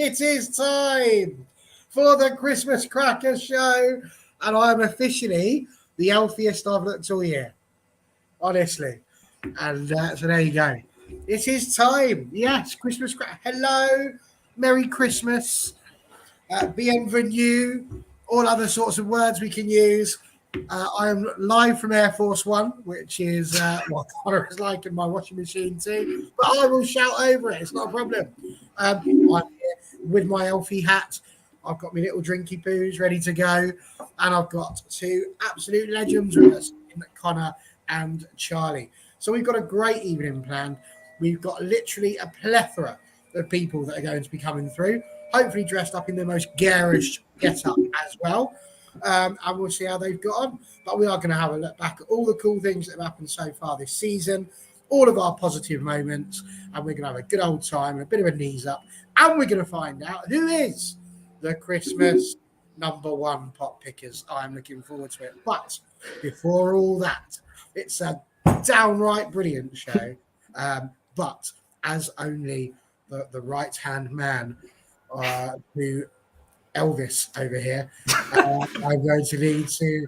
it is time for the Christmas Cracker Show, and I'm officially the healthiest I've looked all year, honestly. And so there you go. It is time. Yes, Christmas Cracker. Hello, Merry Christmas, bienvenue, all other sorts of words we can use. I am live from Air Force One, which is what Connor is like in my washing machine too. But I will shout over it. It's not a problem. I'm here with my Elfie hat. I've got my little drinky poos ready to go. And I've got two absolute legends with us, Connor and Charlie. So we've got a great evening planned. We've got literally a plethora of people that are going to be coming through, hopefully dressed up in the most garish get-up as well. And we'll see how they've got on. But we are going to have a look back at all the cool things that have happened so far this season, all of our positive moments, and we're going to have a good old time and a bit of a knees up. And we're going to find out who is the Christmas number one pot pickers. I'm looking forward to it. But before all that, it's a downright brilliant show. But as only the right-hand man to Elvis over here, I'm going to need to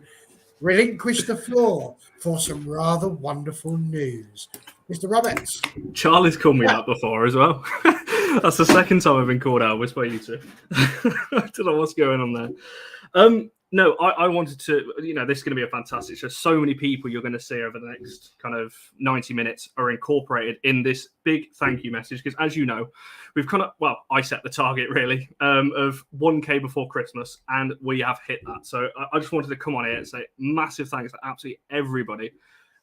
relinquish the floor for some rather wonderful news. Mr. Roberts. Charlie's called me that before as well. That's the second time I've been called Elvis by you two. I don't know what's going on there. No, I wanted to, this is going to be a fantastic show. So many people you're going to see over the next kind of 90 minutes are incorporated in this big thank you message. Because as you know, we've I set the target really of 1K before Christmas, and we have hit that. So I just wanted to come on here and say massive thanks to absolutely everybody.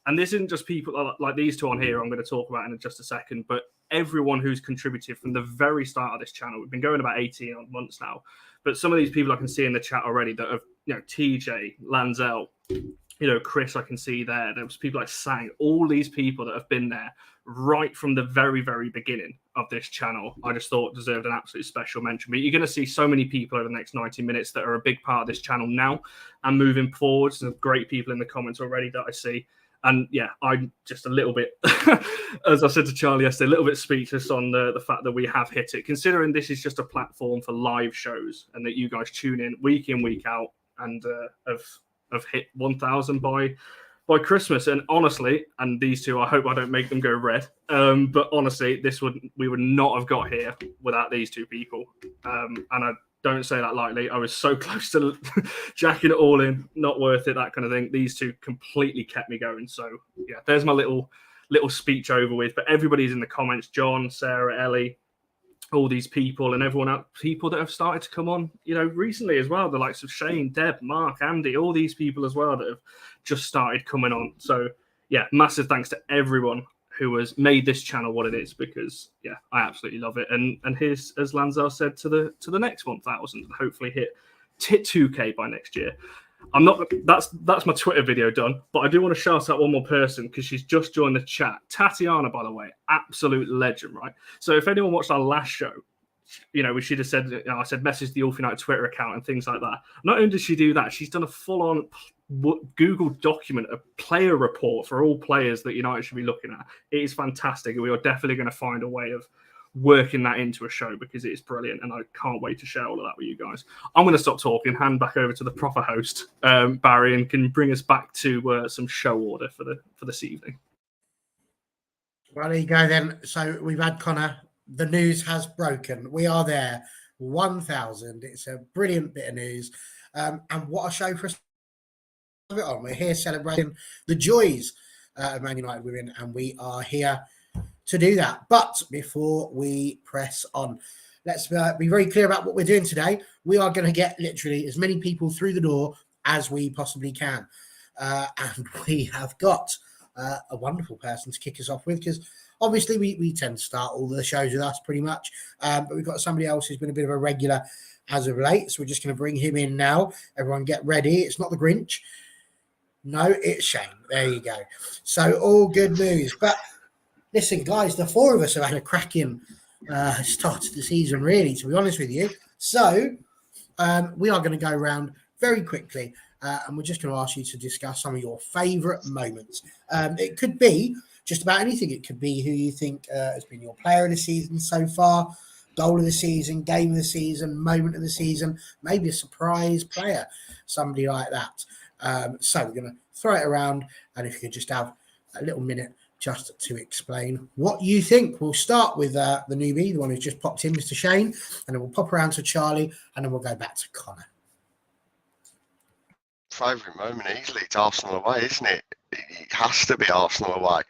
And this isn't just people like these two on here I'm going to talk about in just a second, but everyone who's contributed from the very start of this channel. We've been going about 18 odd months now. But some of these people I can see in the chat already that have, TJ, Lanzel, Chris, I can see there. There was people like Sang, all these people that have been there right from the very, very beginning of this channel. I just thought deserved an absolute special mention. But you're going to see so many people over the next 90 minutes that are a big part of this channel now and moving forward. Some great people in the comments already that I see. And yeah, I'm just a little bit, as I said to Charlie yesterday, a little bit speechless on the fact that we have hit it, considering this is just a platform for live shows and that you guys tune in, week out, and have hit 1,000 by Christmas. And honestly, and these two, I hope I don't make them go red, but honestly, we would not have got here without these two people. And I don't say that lightly. I was so close to jacking it all in, not worth it, that kind of thing. These two completely kept me going. So yeah, there's my little speech over with. But everybody's in the comments: John, Sarah, Ellie, all these people, and everyone else, people that have started to come on, recently as well. The likes of Shane, Deb, Mark, Andy, all these people as well that have just started coming on. So yeah, massive thanks to everyone who has made this channel what it is, because yeah, I absolutely love it. And here's, as Lanzel said, to the next 1,000 and hopefully hit 2K by next year. That's my Twitter video done, but I do want to shout out one more person because she's just joined the chat. Tatiana, by the way, absolute legend, right? So if anyone watched our last show, we should have said, I said message the All United Twitter account and things like that. Not only did she do that, she's done a full-on Google document, a player report for all players that United should be looking at. It is fantastic, and we are definitely going to find a way of working that into a show because it is brilliant, and I can't wait to share all of that with you guys. I'm going to stop talking, hand back over to the proper host, Barry, and can bring us back to some show order for this evening. Well, there you go then. So we've had Connor. The news has broken. We are there, 1,000. It's a brilliant bit of news, and what a show for us. We're here celebrating the joys of Man United women, and we are here to do that. But before we press on, let's be very clear about what we're doing today. We are going to get literally as many people through the door as we possibly can. And we have got a wonderful person to kick us off with, because obviously we tend to start all the shows with us pretty much. But we've got somebody else who's been a bit of a regular as of late. So we're just going to bring him in now. Everyone get ready. It's not the Grinch. No, it's Shane. There you go. So all good news. But listen, guys, the four of us have had a cracking start to the season, really, to be honest with you. So we are going to go around very quickly, and we're just going to ask you to discuss some of your favourite moments. It could be just about anything. It could be who you think has been your player of the season so far. goal of the season, game of the season, moment of the season, maybe a surprise player, somebody like that. So we're going to throw it around, and if you could just have a little minute just to explain what you think. We'll start with the newbie, the one who's just popped in, Mr. Shane, and then we'll pop around to Charlie, and then we'll go back to Connor. Favourite moment easily, it's Arsenal away, isn't it? It has to be Arsenal away.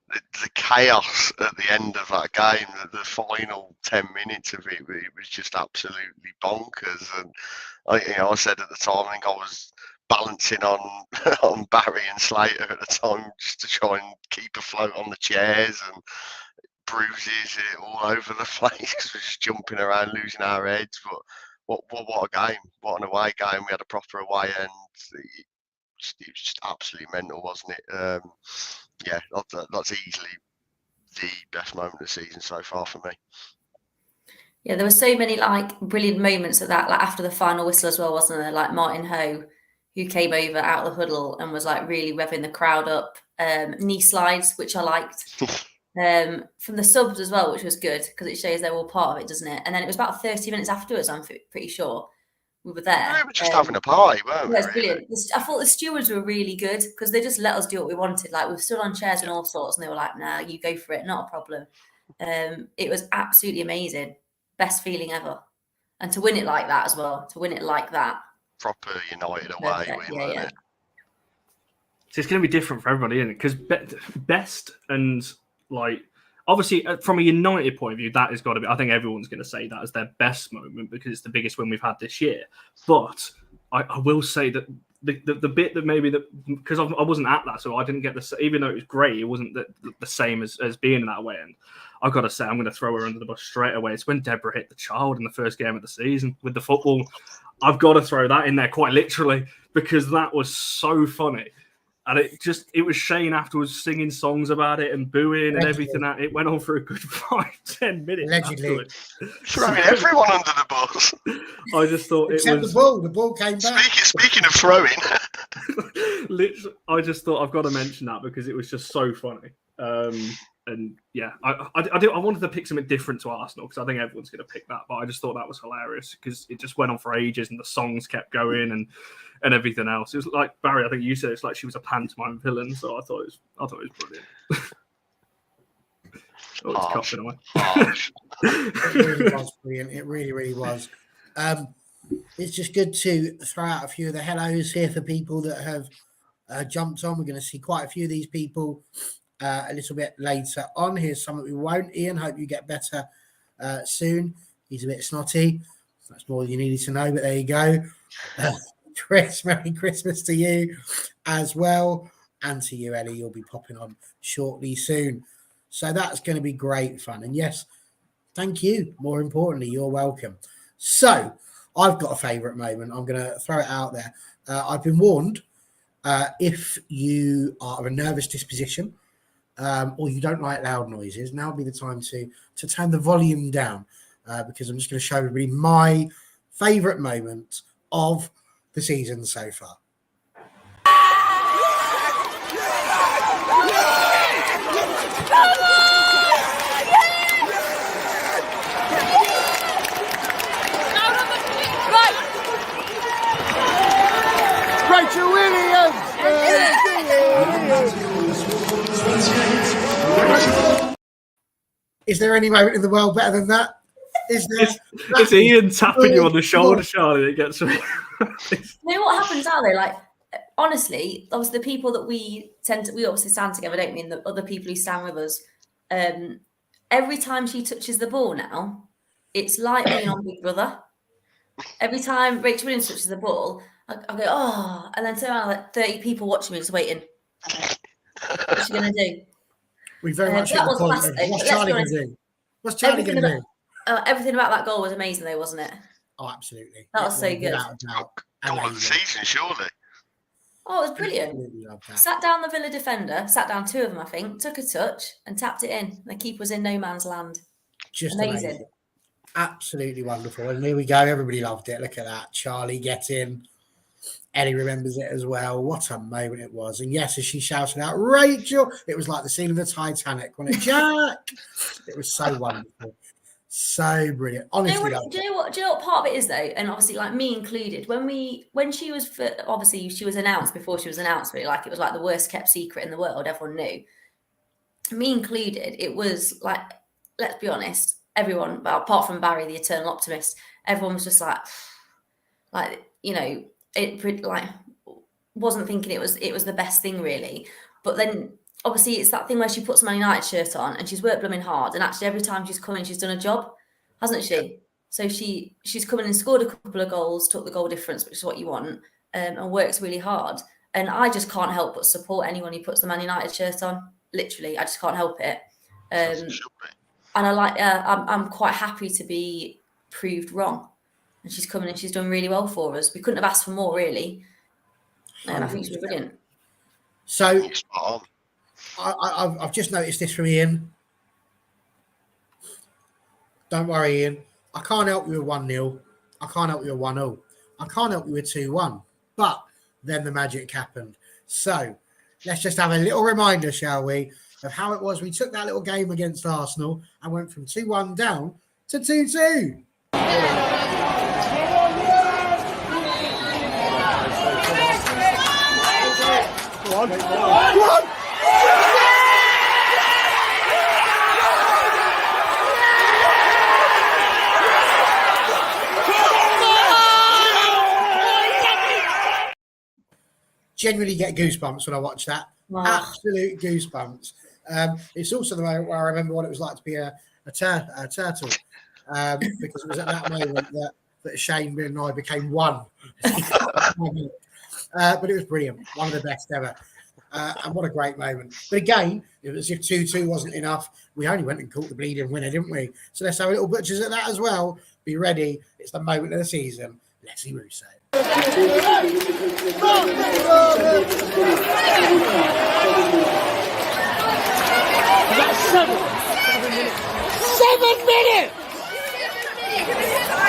The chaos at the end of that game, the final 10 minutes of it was just absolutely bonkers. And I said at the time, I think I was balancing on on Barry and Slater at the time just to try and keep afloat on the chairs, and bruises all over the place because we're just jumping around, losing our heads. But what a game! What an away game! We had a proper away end. It was just absolutely mental, wasn't it? Yeah, that's easily the best moment of the season so far for me. Yeah, there were so many like brilliant moments of that, like after the final whistle as well, wasn't there? Like Martin Ho, who came over out of the huddle and was like really revving the crowd up. Knee slides, which I liked. From the subs as well, which was good because it shows they're all part of it, doesn't it? And then it was about 30 minutes afterwards, I'm pretty sure, we were there. We were just having a party, weren't we? It was brilliant. I thought the stewards were really good because they just let us do what we wanted. Like we stood on chairs and all sorts, and they were like, "Nah, you go for it, not a problem." It was absolutely amazing, best feeling ever, and to win it like that as well. To win it like that, Proper United away, yeah. It? So it's going to be different for everybody, isn't it? Because best and like obviously from a United point of view, that has got to be. I think everyone's going to say that as their best moment because it's the biggest win we've had this year. But I will say that the bit that maybe because I wasn't at that, so I didn't get the even though it was great, it wasn't the same as being in that way. And I've got to say, I'm going to throw her under the bus straight away. It's when Deborah hit the child in the first game of the season with the football. I've got to throw that in there quite literally because that was so funny. And it was Shane afterwards singing songs about it and booing and everything. It went on for a good 5-10 minutes. Allegedly. Throwing everyone under the bus. I just thought Except the ball. The ball came back. Speaking of throwing. I just thought I've got to mention that because it was just so funny. And yeah, I wanted to pick something different to Arsenal because I think everyone's going to pick that. But I just thought that was hilarious because it just went on for ages and the songs kept going and everything else. It was like Barry, I think you said it's like she was a pantomime villain. So I thought it was brilliant. Oh, it's coughing away. It really was brilliant. It really, really was. It's just good to throw out a few of the hellos here for people that have jumped on. We're going to see quite a few of these people a little bit later on. Here's some that we won't. Ian, hope you get better soon. He's a bit snotty. That's more than you needed to know, but there you go. Chris, Merry Christmas to you as well. And to you, Ellie. You'll be popping on shortly soon. So that's going to be great fun. And yes, thank you. More importantly, you're welcome. So I've got a favourite moment. I'm going to throw it out there. I've been warned if you are of a nervous disposition or you don't like loud noises, now would be the time to turn the volume down because I'm just going to show everybody my favourite moment of the season so far. Rachel Williams! Is there any moment in the world better than that? Is there? It's Ian tapping you on the shoulder, Charlie. It gets me. You know what happens out there? Like, honestly, obviously the people that we obviously stand together, don't we? And the other people who stand with us. Every time she touches the ball now, it's like being on Big Brother. Every time Rachel Williams touches the ball, I go, oh, and then turn around like 30 people watching me just waiting. What's she going to do? We very much hit the point of what's Charlie going to do? What's Charlie going to do? Everything about that goal was amazing, though, wasn't it? Oh, absolutely. That was so good. Goal of the season, surely. Oh, it was brilliant. Sat down the Villa defender, sat down two of them, I think, took a touch and tapped it in. The keeper was in no man's land. Just amazing. Absolutely wonderful. And here we go. Everybody loved it. Look at that. Charlie get in. Ellie remembers it as well. What a moment it was. And yes, as she shouted out, Rachel, it was like the scene of the Titanic when it Jack. It was so wonderful. So brilliant. Honestly, do you know what part of it is though? And obviously, like me included, when she was obviously she was announced before she was announced, really, like it was like the worst kept secret in the world. Everyone knew. Me included, it was like, let's be honest, everyone, but apart from Barry, the eternal optimist, everyone was just like you know, it like wasn't thinking it was the best thing really. But then obviously it's that thing where she puts a Man United shirt on and she's worked blooming hard, and actually every time she's come in, she's done a job, hasn't she? Yeah. So she's come in and scored a couple of goals, took the goal difference, which is what you want, and works really hard. And I just can't help but support anyone who puts the Man United shirt on. Literally, I just can't help it. And I like, I'm quite happy to be proved wrong. And she's coming and she's done really well for us. We couldn't have asked for more, really. And I think she's brilliant. So I've just noticed this from Ian. Don't worry, Ian. I can't help you with 1-0. I can't help you with 1-0. I can't help you with 2-1. But then the magic happened. So let's just have a little reminder, shall we, of how it was. We took that little game against Arsenal and went from 2-1 down to 2-2. Come on. Genuinely get goosebumps when I watch that. Wow. Absolute goosebumps. It's also the moment where I remember what it was like to be a turtle, because it was at that moment that Shane and I became one. But it was brilliant. One of the best ever. And what a great moment. But again, it was as if 2-2 wasn't enough. We only went and caught the bleeding winner, didn't we? So let's have a little butchers at that as well. Be ready. It's the moment of the season. Alessia Russo. 7 minutes!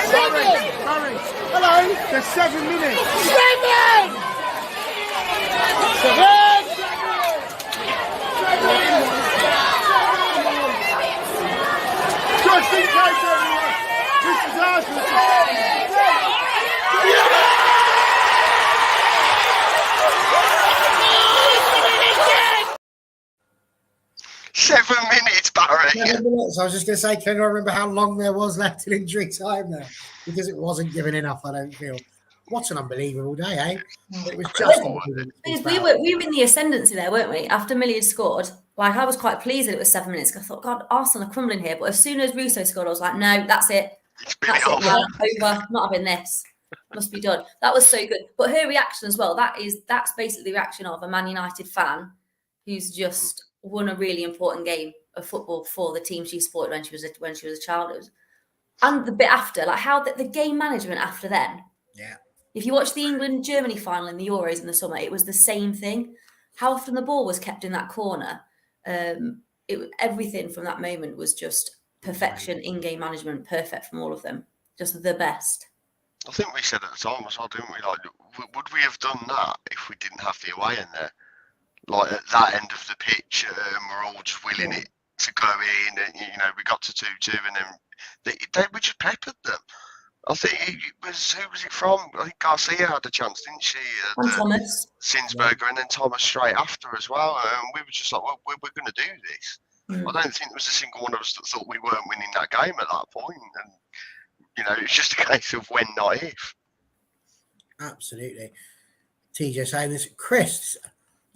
Sorry. Hello? There's 7 minutes. 7! Just in case, everyone. This is Arsenal. 7 minutes, Barry. 7 minutes. I was just going to say, can I remember how long there was left in injury time there? Because it wasn't given enough, I don't feel. What an unbelievable day, eh? It was just we were in the ascendancy there, weren't we? After Millie had scored, like I was quite pleased that it was 7 minutes. I thought, God, Arsenal are crumbling here. But as soon as Russo scored, I was like, no, that's it. That's it. Yeah, over. Not having this. Must be done. That was so good. But her reaction as well. That's basically the reaction of a Man United fan who's just won a really important game of football for the team she supported when she was a child. And the bit after, like how the game management after then. Yeah. If you watch the England-Germany final in the Euros in the summer, it was the same thing. How often the ball was kept in that corner. Everything from that moment was just perfection, in-game management, perfect from all of them. Just the best. I think we said at the time as well, didn't we? Like, would we have done that if we didn't have the away in there? Like, at that end of the pitch, we're all just willing it to go in. And, we got to 2-2 and then we just peppered them. I think who was it from? I think Garcia had a chance, didn't she? And Thomas. Sinsberger, and then Thomas straight after as well. And we were just like, well, we're going to do this. I don't think there was a single one of us that thought we weren't winning that game at that point. And, it's just a case of when, not if. Absolutely. TJ saying this. Chris,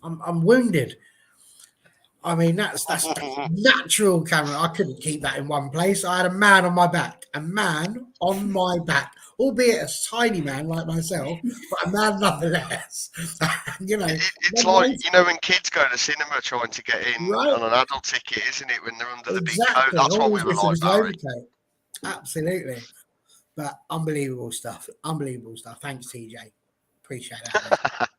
I'm wounded. I mean, that's natural, Cameron. I couldn't keep that in one place. I had a man on my back, albeit a tiny man like myself, but a man nonetheless. It's like, when kids go to cinema trying to get in on an adult ticket, isn't it? When they're under the big coat, that's what we were like, Barry. Absolutely. But unbelievable stuff. Thanks, TJ. Appreciate that.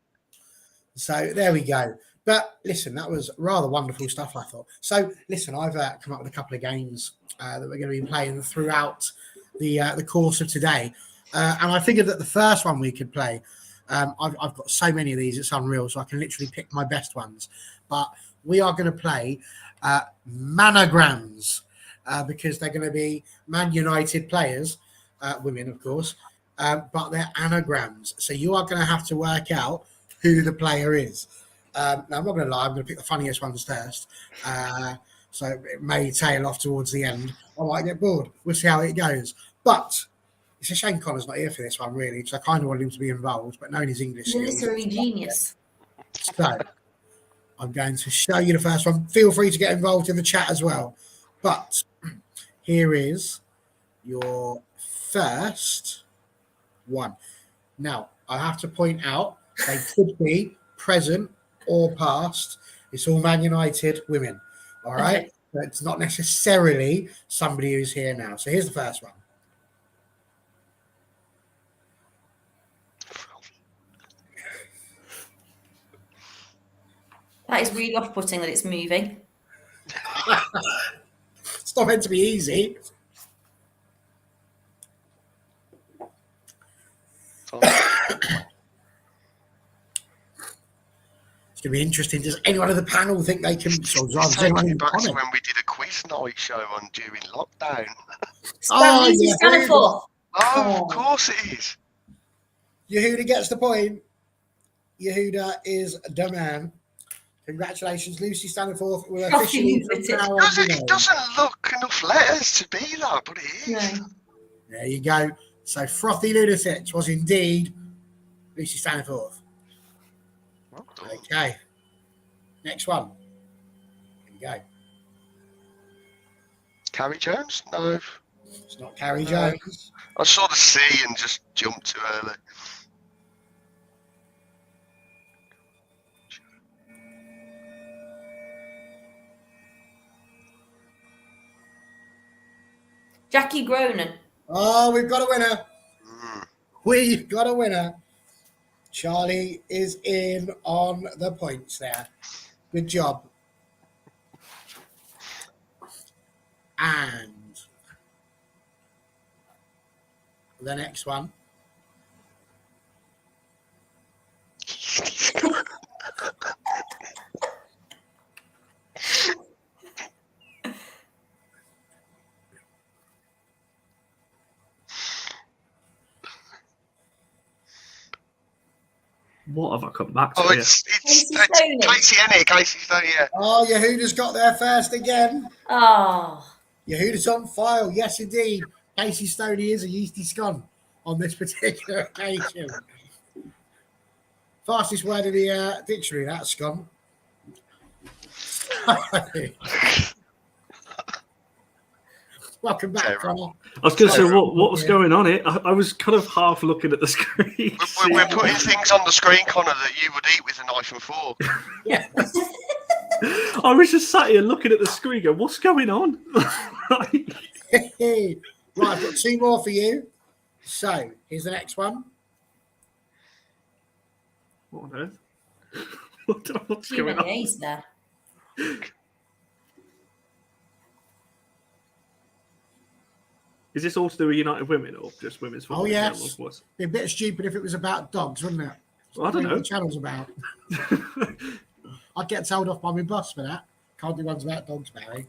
So there we go. But listen, that was rather wonderful stuff, I thought. So listen, I've come up with a couple of games that we're going to be playing throughout the course of today. And I figured that the first one we could play, I've got so many of these, it's unreal, so I can literally pick my best ones. But we are going to play Manograms. because they're going to be Man United players, women, of course, but they're anagrams. So you are going to have to work out who the player is. Now, I'm not going to lie, I'm going to pick the funniest ones first. So it may tail off towards the end. I might get bored. We'll see how it goes. But it's a shame Connor's not here for this one, really, because I kind of wanted him to be involved, but knowing his English The skills. literary genius. So I'm going to show you the first one. Feel free to get involved in the chat as well. But here is your first one. Now, I have to point out they could be present or past. It's all Man United women. All right. Okay. But it's not necessarily somebody who's here now. So here's the first one. That is really off-putting that it's moving. It's not meant to be easy. It's going to be interesting. Does anyone on the panel think they can? It's taking me back to when we did a quiz night show on during lockdown. Oh, Who's he standing for? Oh, of course it is. Yehuda gets the point. Yehuda is the man. Congratulations, Lucy Stanforth. We're officially from now on. It doesn't look enough letters to be that, but it is. No. There you go. So Frothy Lunatics was indeed Lucy Stanforth. Well done. Okay. Next one. Here we go. Carrie Jones? No. It's not Carrie Jones. I saw the C and just jumped too early. Jackie Groenen. Oh, we've got a winner. Mm. We've got a winner. Charlie is in on the points there. Good job. And the next one. What have I come back to? Oh, here? it's Casey Stoney. Casey Ennick. Casey Stoney, yeah. Oh, Yehuda's got there first again. Oh. Yehuda's on file. Yes, indeed. Casey Stoney is a yeasty scone on this particular occasion. Fastest word in the dictionary, that scone. Welcome back, Connor. I was going to say, what was going on here? I was kind of half looking at the screen. We're putting things on the screen, Connor, that you would eat with a knife and fork. Yeah. I was just sat here looking at the screen going, what's going on? Right, I've got two more for you. So, here's the next one. What on earth? What's Too going many on? A's there. Is this all to do with United Women or just women's football? Oh, in yes. general? What's- Be a bit stupid if it was about dogs, wouldn't it? I don't What know. the channel's about. I'd get told off by my boss for that. Can't do ones about dogs, Barry.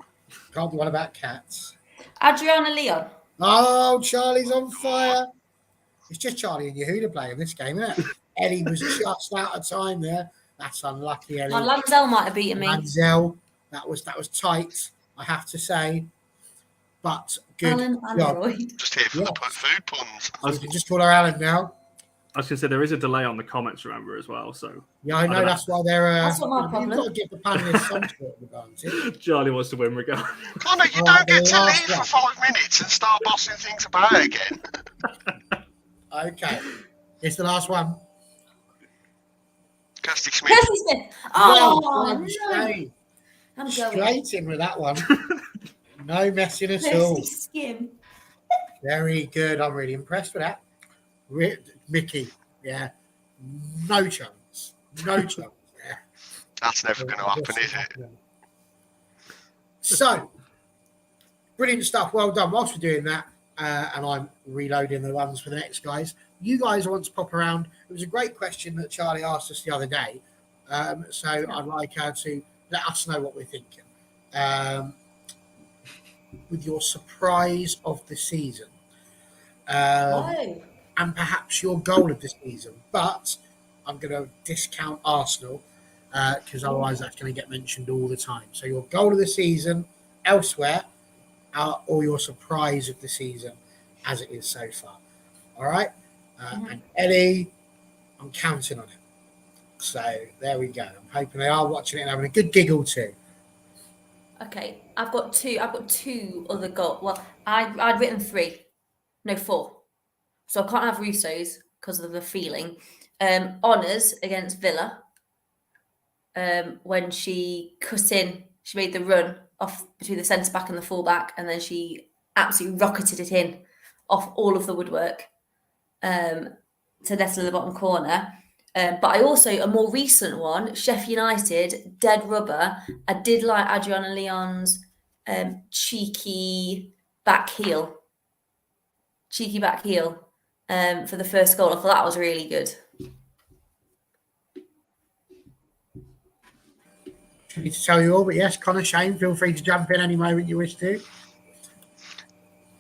Can't do one about cats. Adriana Leon. Oh, Charlie's on fire. It's just Charlie and Yehuda playing this game, isn't it? Eddie was just out of time there. That's unlucky, Eddie. Oh, Lancel might have beaten me. Manzel, that was tight, I have to say. But good Alan job. Android. Just here for the food puns. We can just call her Alan now. I was going to say, there is a delay on the comments, remember, as well. So Yeah, I know that's why they're. That's not my You've problem. got to give the panelists some sort of advantage. Charlie wants to win regardless. Connor, you Right, don't get the to last leave for 5 minutes and start bossing things about again. Okay, it's the last one. Kirsty Smith. Kirsty Smith. Oh, Well done, no. straight. I'm going. Straight in with that one. No messing at all. Kirsty Skim. Very good. I'm really impressed with that. Mickey, yeah. No chance. No chance. Yeah. That's never going to happen, is it? So, brilliant stuff. Well done. Whilst we're doing that, and I'm reloading the ones for the next guys, you guys want to pop around. It was a great question that Charlie asked us the other day. So I'd like her to let us know what we're thinking. with your surprise of the season. Oh. And perhaps your goal of the season. But I'm going to discount Arsenal because otherwise that's going to get mentioned all the time. So your goal of the season elsewhere or your surprise of the season as it is so far. All right? And Ellie, I'm counting on it. So there we go. I'm hoping they are watching it and having a good giggle too. Okay, I've got two other goals. Well, I'd written 3, no 4. So I can't have Russo's because of the feeling. Honours against Villa. When she cut in, she made the run off between the centre back and the full back, and then she absolutely rocketed it in off all of the woodwork to nestle in the bottom corner. But I also, a more recent one, Sheffield United, dead rubber. I did like Adriana Leon's cheeky back heel for the first goal. I thought that was really good. I need to tell you all, but yes, Connor, Shane, feel free to jump in any moment you wish to.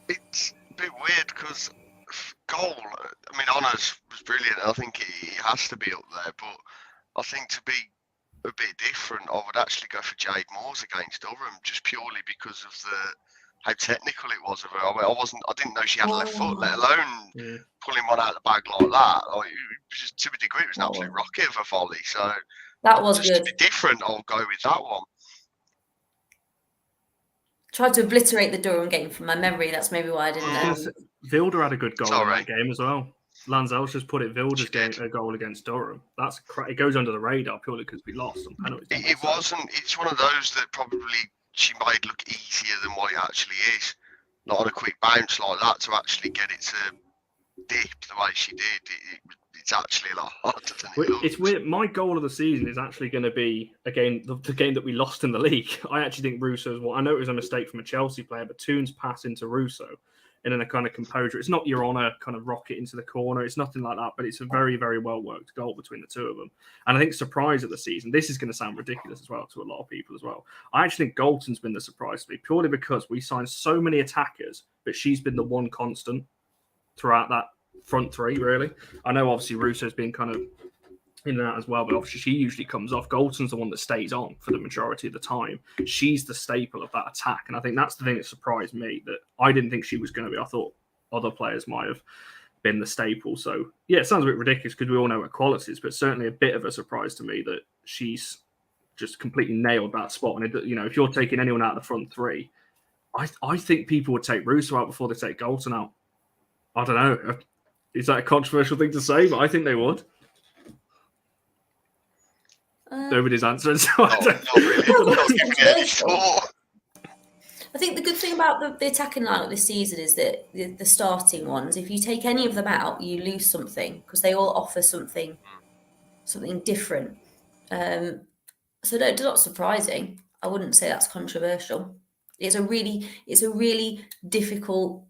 It's a bit weird because goal, I mean, Honours was brilliant. I think he has to be up there, but I think to be a bit different, I would actually go for Jade Moores against Durham just purely because of how technical it was of her. I didn't know she had a left foot, let alone pulling one out of the bag like that. Like, just to a degree, it was an absolute rocket of a volley. So that was just good. To be different, I'll go with that one. Tried to obliterate the Durham game from my memory. That's maybe why I didn't. Vilda had a good goal in that game as well. Lanzell's just put it Vilda's a goal against Durham. It goes under the radar purely because we lost on penalties. It wasn't. It's one of those that probably she made look easier than what it actually is. Not on a quick bounce like that to actually get it to dip the way she did. It's actually a lot harder than it looks. It's weird. My goal of the season is actually going to be again the game that we lost in the league. I actually think Russo's. I know it was a mistake from a Chelsea player, but Toon's pass into Russo. And in a kind of composure. It's not your honor kind of rocket into the corner. It's nothing like that, but it's a very, very well worked goal between the two of them. And I think surprise of the season, this is going to sound ridiculous as well to a lot of people as well. I actually think Galton's been the surprise to me purely because we signed so many attackers, but she's been the one constant throughout that front three, really. I know obviously Russo's been kind of in and out as well, but obviously she usually comes off. Galton's the one that stays on for the majority of the time. She's the staple of that attack, and I think that's the thing that surprised me, that I didn't think she was going to be. I thought other players might have been the staple. So yeah, it sounds a bit ridiculous because we all know her qualities, but certainly a bit of a surprise to me that she's just completely nailed that spot. And if you're taking anyone out of the front three, I think people would take Russo out before they take Galton out. I don't know. Is that a controversial thing to say? But I think they would. Nobody's answering, so I don't really. I think the good thing about the attacking lineup this season is that the starting ones, if you take any of them out, you lose something because they all offer something different. So it's not surprising. I wouldn't say that's controversial. It's a really difficult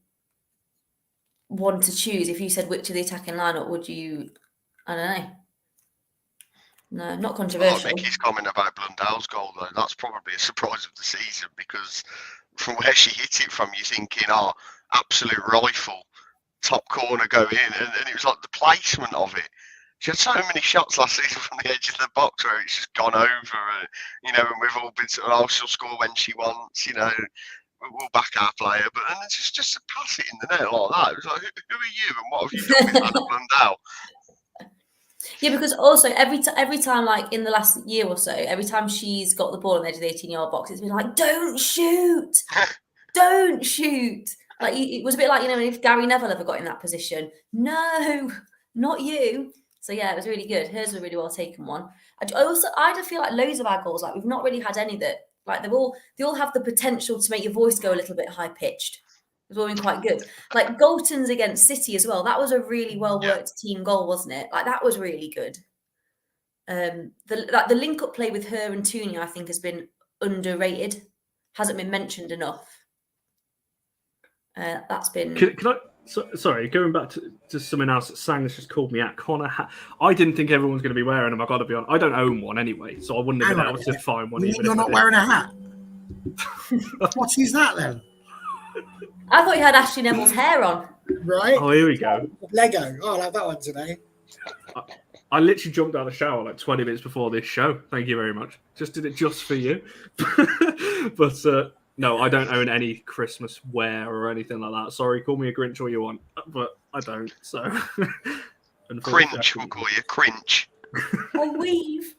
one to choose. If you said which of the attacking lineup would you? I don't know. No, not controversial. I think his comment about Blundell's goal, though, that's probably a surprise of the season because from where she hit it from, you're thinking, absolute rifle, top corner go in. And it was like the placement of it. She had so many shots last season from the edge of the box where it's just gone over. And we've all been sort of, she'll score when she wants, we'll back our player. But and it's just to pass it in the net like that. It was like, who are you and what have you done with Hannah Blundell? Yeah, because also every time, like in the last year or so, every time she's got the ball on the edge of the 18-yard box, it's been like, don't shoot. Don't shoot. Like, it was a bit like, if Gary Neville ever got in that position. No, not you. So, yeah, it was really good. Hers was a really well-taken one. I just feel like loads of our goals, like, we've not really had any that, like, they all have the potential to make your voice go a little bit high-pitched. It's all been quite good. Like Galton's against City as well. That was a really well-worked team goal, wasn't it? Like, that was really good. The link-up play with her and Tooney, I think, has been underrated. Hasn't been mentioned enough. That's been... Can I... sorry, going back to something else that Sang has just called me out. Connor I didn't think everyone's going to be wearing them. I've got to be honest. I don't own one anyway, so I wouldn't have been able to find one. You're not wearing a hat? What is that then? I thought you had Ashley Neville's hair on. Right? Oh, here we go. Lego. Oh, I'll have that one today. I literally jumped out of the shower like 20 minutes before this show. Thank you very much. Just did it just for you. But no, I don't own any Christmas wear or anything like that. Sorry, call me a Grinch all you want, but I don't. So Cringe, we'll call you cringe. A weave.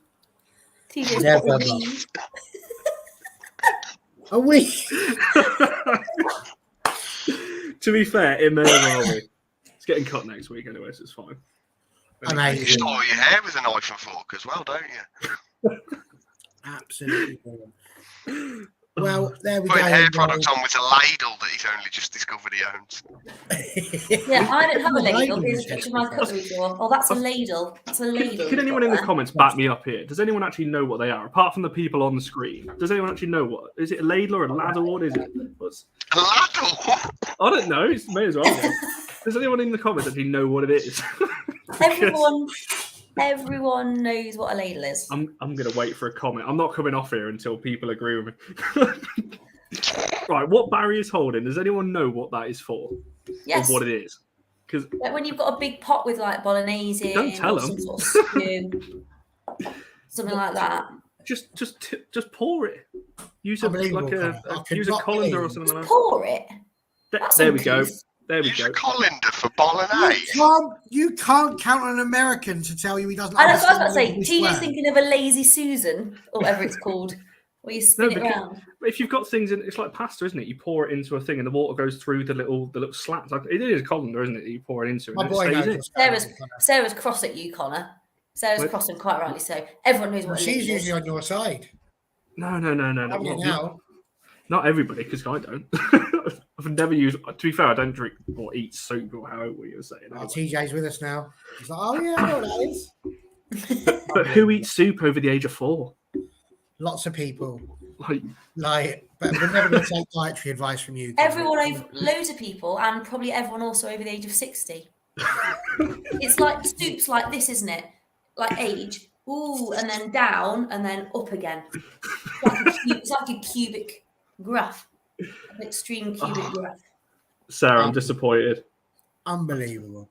TJ's Never got a mind. weave. A week. To be fair, it may as well be. It's getting cut next week anyway, so it's fine. You Amazing. store your hair with a knife and fork as well, don't you? Absolutely brilliant. Well, there we Putting go. hair products on with a ladle that he's only just discovered he owns. Yeah, I don't have a Oh, ladle. ladle Here's is a picture of my cutlery drawer. Oh, that's a ladle. That's a ladle. Can anyone in the comments back me up here? Does anyone actually know what they are? Apart from the people on the screen, does anyone actually know what? Is it a ladle or a ladle? What is it? A ladle? I don't know. It may as well be. Does anyone in the comments actually know what it is? Everyone knows what a ladle is. I'm going to wait for a comment. I'm not coming off here until people agree with me. Right, what Barry is holding, does anyone know what that is for? Yes. Or what it is? Because Like when you've got a big pot with like bolognese Don't tell or them. some sort of stew, something like that. just pour it. Use a like Unbelievable, a I could use a not colander or believe. something like that. Pour it. That's There we go. uncouth. There we Use go. a colander for bolognese. You can't count on an American to tell you he doesn't. I was about to understand say, English TJ's words. thinking of a lazy Susan, or whatever it's called, where you spin No, it because- around. If you've got things in, it's like pasta, isn't it? You pour it into a thing, and the water goes through the little slats. Like, it is a colander, isn't it? That you pour it into, My and boy it knows stays in. what's going on. Sarah's cross at you, Connor. Sarah's What? crossing quite rightly so. Everyone knows Well, what a she's ladle is. usually on your side. No. Haven't you now? Not everybody, because I don't. I've never used. To be fair, I don't drink or eat soup or however you were saying. Oh, TJ's with us now. He's like, oh yeah, I know what that is. But who eats soup over the age of 4? Lots of people. Like, But we're never going to take dietary advice from you. Connor. Loads of people, and probably everyone also over the age of 60. It's like soups like this, isn't it? Like age, ooh, and then down, and then up again. It's like a cubic graph, an extreme cubic graph. Sarah, I'm disappointed. Unbelievable.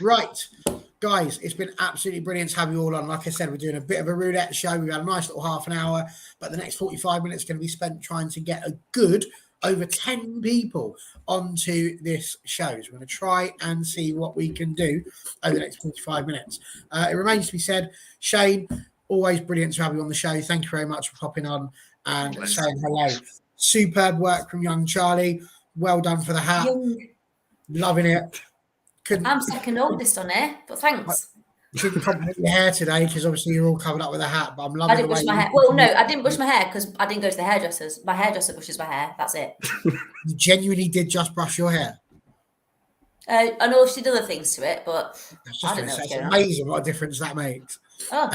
Right, guys, it's been absolutely brilliant to have you all on. Like I said, we're doing a bit of a roulette show. We've had a nice little half an hour, but the next 45 minutes is going to be spent trying to get a good over 10 people onto this show. So we're going to try and see what we can do over the next 45 minutes. It remains to be said, Shane, always brilliant to have you on the show. Thank you very much for popping on and saying hello. Superb work from young Charlie. Well done for the hat. Loving it. I'm second oldest on here, but thanks. Couldn't compliment your hair today because obviously you're all covered up with a hat, but I'm loving I didn't the brush way my hair. Well, no, I didn't brush my hair because I didn't go to the hairdressers. My hairdresser brushes my hair. That's it. you genuinely did just brush your hair. I know she did other things to it, but It's I just don't know what's it's going on. amazing what a difference that makes. Oh.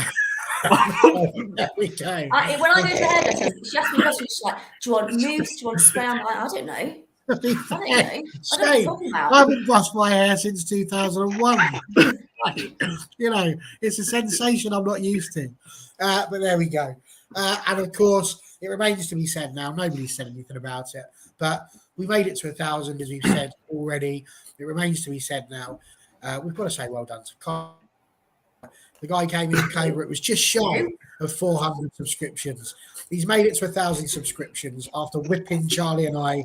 There we go. When I go to the hairdresser, she asks me questions. She's like, "Do you want mousse? Do you want spray?" I'm like, "I don't know. I don't know. I don't know what you're talking I about." haven't brushed my hair since 2001. You know, it's a sensation I'm not used to. But there we go. And of course, it remains to be said now. Nobody's said anything about it, but we made it to 1,000, as we've said already. It remains to be said now. We've got to say well done to Carl. The guy came in Cobra. It was just shy of 400 subscriptions. He's made it to 1,000 subscriptions after whipping Charlie and I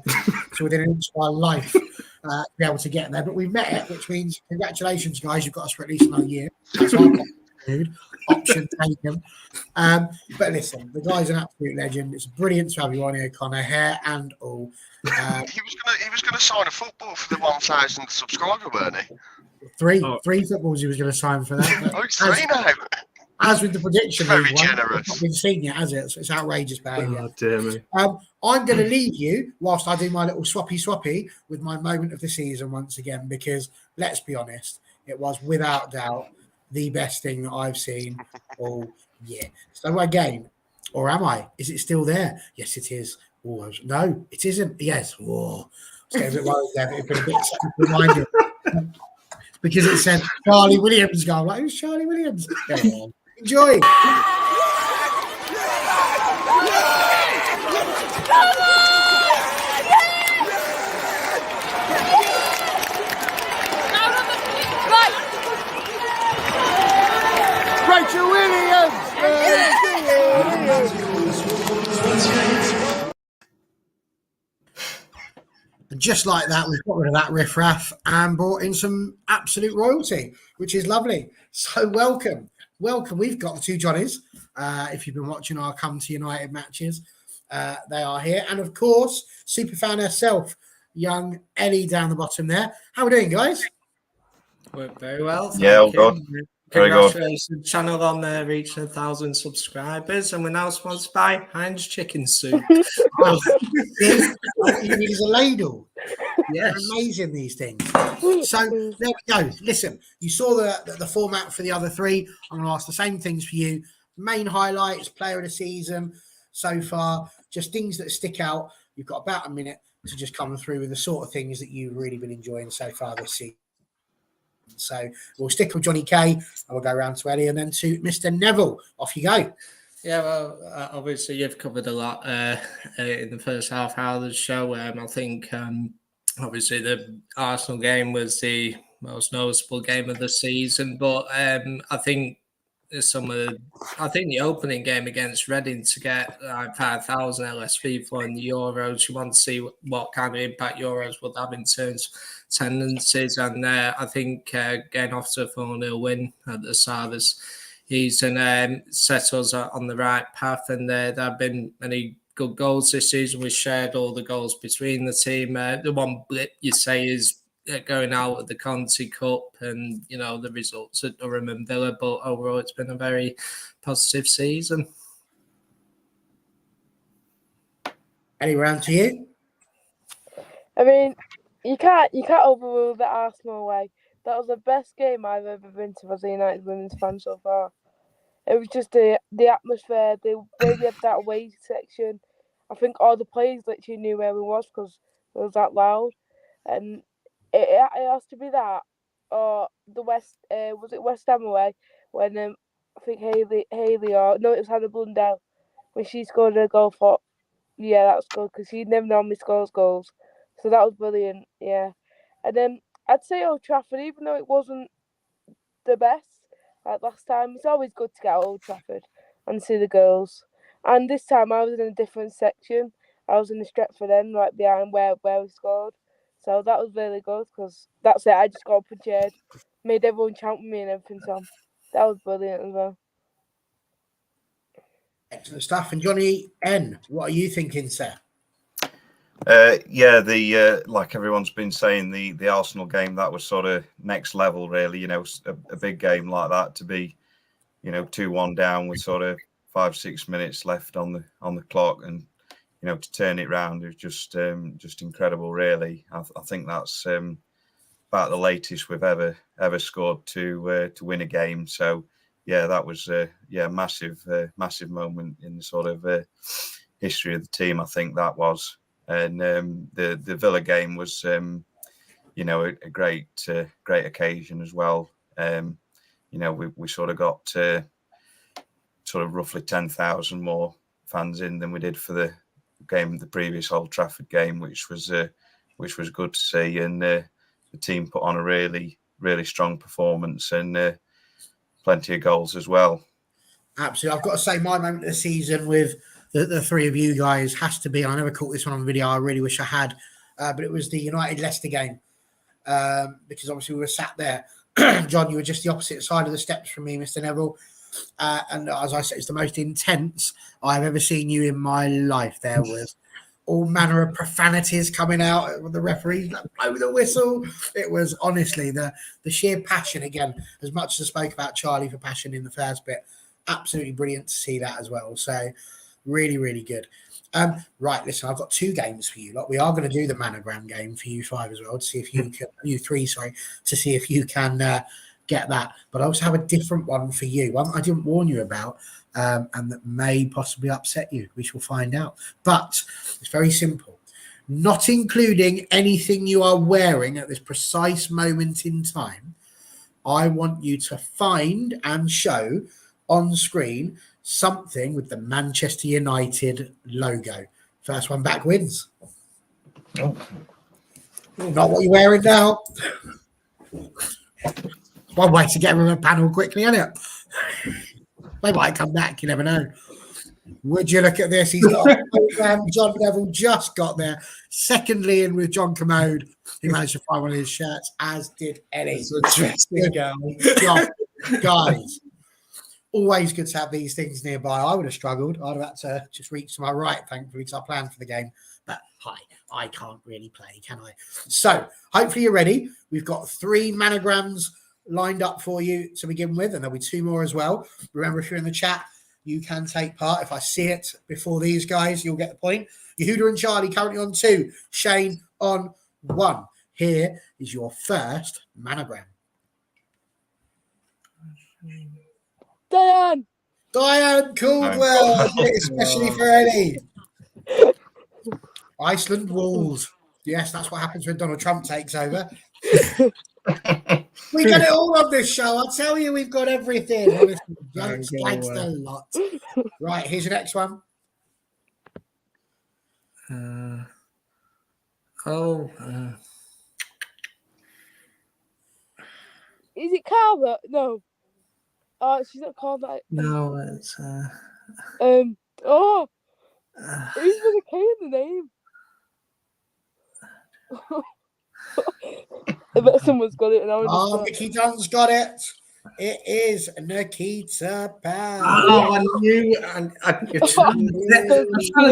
to within an inch of our life to be able to get there. But we've met it, which means congratulations, guys. You've got us for at least another year. That's our food. Option taken. But listen, the guy's an absolute legend. It's brilliant to have you on here, Connor, hair and all. He was gonna sign a football for the 1,000 subscriber, weren't he? Three footballs he was going to sign for that. Oh, it's 3 now. As with the prediction, Very league one, generous. it's not been seen yet, has it? So it's outrageous behaviour. Oh, dear me. I'm going to leave you whilst I do my little swappy with my moment of the season once again, because let's be honest, it was without doubt the best thing that I've seen all year. So again, or am I? Is it still there? Yes, it is. Oh, no, it isn't. Yes. Oh, it's getting a bit worried there, but it's been a bit reminder. Because it said Charlie Williams. I'm like, who's Charlie Williams? Enjoy. Rachel Williams. And just like that, we've got rid of that riffraff and brought in some absolute royalty, which is lovely. So welcome. We've got the two Johnnies. If you've been watching our Come to United matches, they are here. And of course, superfan herself, young Ellie down the bottom there. How are we doing, guys? We're very well. Yeah, all good. Very good. Congratulations, channel on there reaching 1,000 subscribers, and we're now sponsored by Heinz Chicken Soup. All you need is a ladle. Yes. They're amazing, these things. So there we go. Listen, you saw the format for the other three. I'm going to ask the same things for you. Main highlights, player of the season so far, just things that stick out. You've got about a minute to just come through with the sort of things that you've really been enjoying so far this season. So we'll stick with Johnny K and we'll go around to Ellie and then to Mr. Neville. Off you go. Yeah, well, obviously you've covered a lot in the first half hour of the show. I think obviously the Arsenal game was the most noticeable game of the season, but I think the opening game against Reading to get 5,000 LSV for in the Euros, you want to see what kind of impact Euros would have in terms of tendencies. And I think getting off to a 4-0 win at the start of this season set us on the right path. And there have been many good goals this season. We shared all the goals between the team. The one blip you say is going out of the Conti Cup and, the results at Durham and Villa, but overall it's been a very positive season. Any round to you? I mean, you can't overrule the Arsenal way. That was the best game I've ever been to as a United women's fan so far. It was just the atmosphere, the way we had that away section. I think all the players literally knew where we was because it was that loud. And it has to be that, or the was it West Ham away when I think Haley it was Hannah Blundell when she scored a goal for, yeah, that was good because she never normally scores goals, so that was brilliant, yeah. And then I'd say Old Trafford, even though it wasn't the best like last time, it's always good to get out Old Trafford and see the goals. And this time I was in a different section. I was in the Stretford end, right behind where we scored. So that was really good because that's it. I just got up and cheered, made everyone chant with me and everything. So that was brilliant as well. Excellent stuff. And Johnny N, what are you thinking, sir? Like everyone's been saying, the Arsenal game, that was sort of next level, really. A big game like that to be, 2-1 down with sort of 5-6 minutes left on the clock, and to turn it round is just incredible, really. I think that's about the latest we've ever scored to win a game. So yeah, that was massive moment in the sort of history of the team. I think that was, and the Villa game was a great occasion as well. We sort of got sort of roughly 10,000 more fans in than we did for the previous Old Trafford game, which was good to see, and the team put on a really strong performance and plenty of goals as well. Absolutely. I've got to say my moment of the season with the three of you guys has to be, I never caught this one on video, I really wish I had, but it was the United Leicester game, because obviously we were sat there. John, you were just the opposite side of the steps from me, Mr. Neville. And as I said, it's the most intense I've ever seen you in my life. There was all manner of profanities coming out with the referee blow the whistle. It was honestly the sheer passion again, as much as I spoke about Charlie for passion in the first bit. Absolutely brilliant to see that as well. So really, really good. Right, listen, I've got two games for you. Like, we are going to do the manogram game for you five as well to see if you can, you three, sorry, to see if you can get that. But I also have a different one for you, one I didn't warn you about, and that may possibly upset you, which we'll find out. But it's very simple. Not including anything you are wearing at this precise moment in time, I want you to find and show on screen something with the Manchester United logo. First one back wins. Oh. Not what you're wearing now. One way to get rid of a panel quickly, isn't it? They might come back. You never know. Would you look at this? He's got a program. John Neville just got there. Secondly, in with John Commode, he managed to find one of his shirts, as did Ellie. It's interesting, guys. Always good to have these things nearby. I would have struggled. I'd have had to just reach to my right, thankfully, because I planned for the game. But hi, I can't really play, can I? So hopefully you're ready. We've got 3 manograms lined up for you to begin with, and there'll be 2 more as well. Remember, if you're in the chat, you can take part. If I see it before these guys, you'll get the point. Yehuda and Charlie currently on 2. Shane on 1. Here is your first manogram. Diane Caldwell, especially for Eddie. Iceland Walls. Yes, that's what happens when Donald Trump takes over. We get it all on this show. I'll tell you, we've got everything. Honestly, thanks a lot. Right, here's your next one. Is it Carver? No. She's not called that. No, it's Who's with a K in the name? I bet someone's got it now. Nikki Dunn's got it. It is Nikita Powell. Oh, I knew. I'm trying to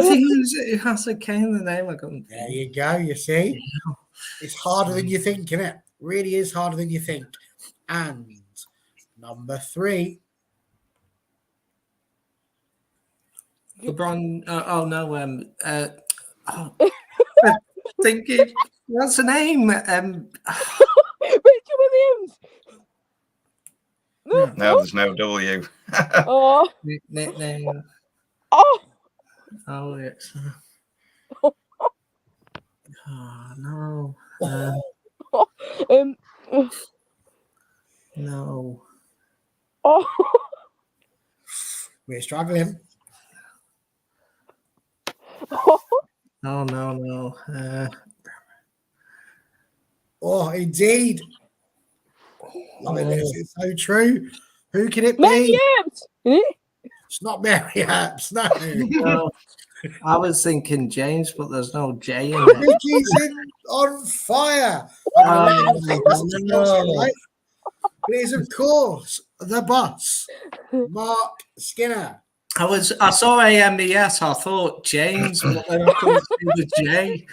think who has a K in the name. There you go. You see, it's harder than you think, isn't it? Really is harder than you think. And number 3. LeBron. Thinking, what's the name? Richard Williams. No, there's no W. Oh. Nickname. Oh. Oh, it's. No. No. Oh. We're struggling. Oh, no. Oh, indeed. Love it. It's so true. Who can it be? Mary Earps. It's not Mary Earps, no. No. I was thinking James, but there's no J in it. Ricky's on fire. No. It is, of course, the boss, Mark Skinner. I saw AMBS. I thought James, but then I couldn't see the J.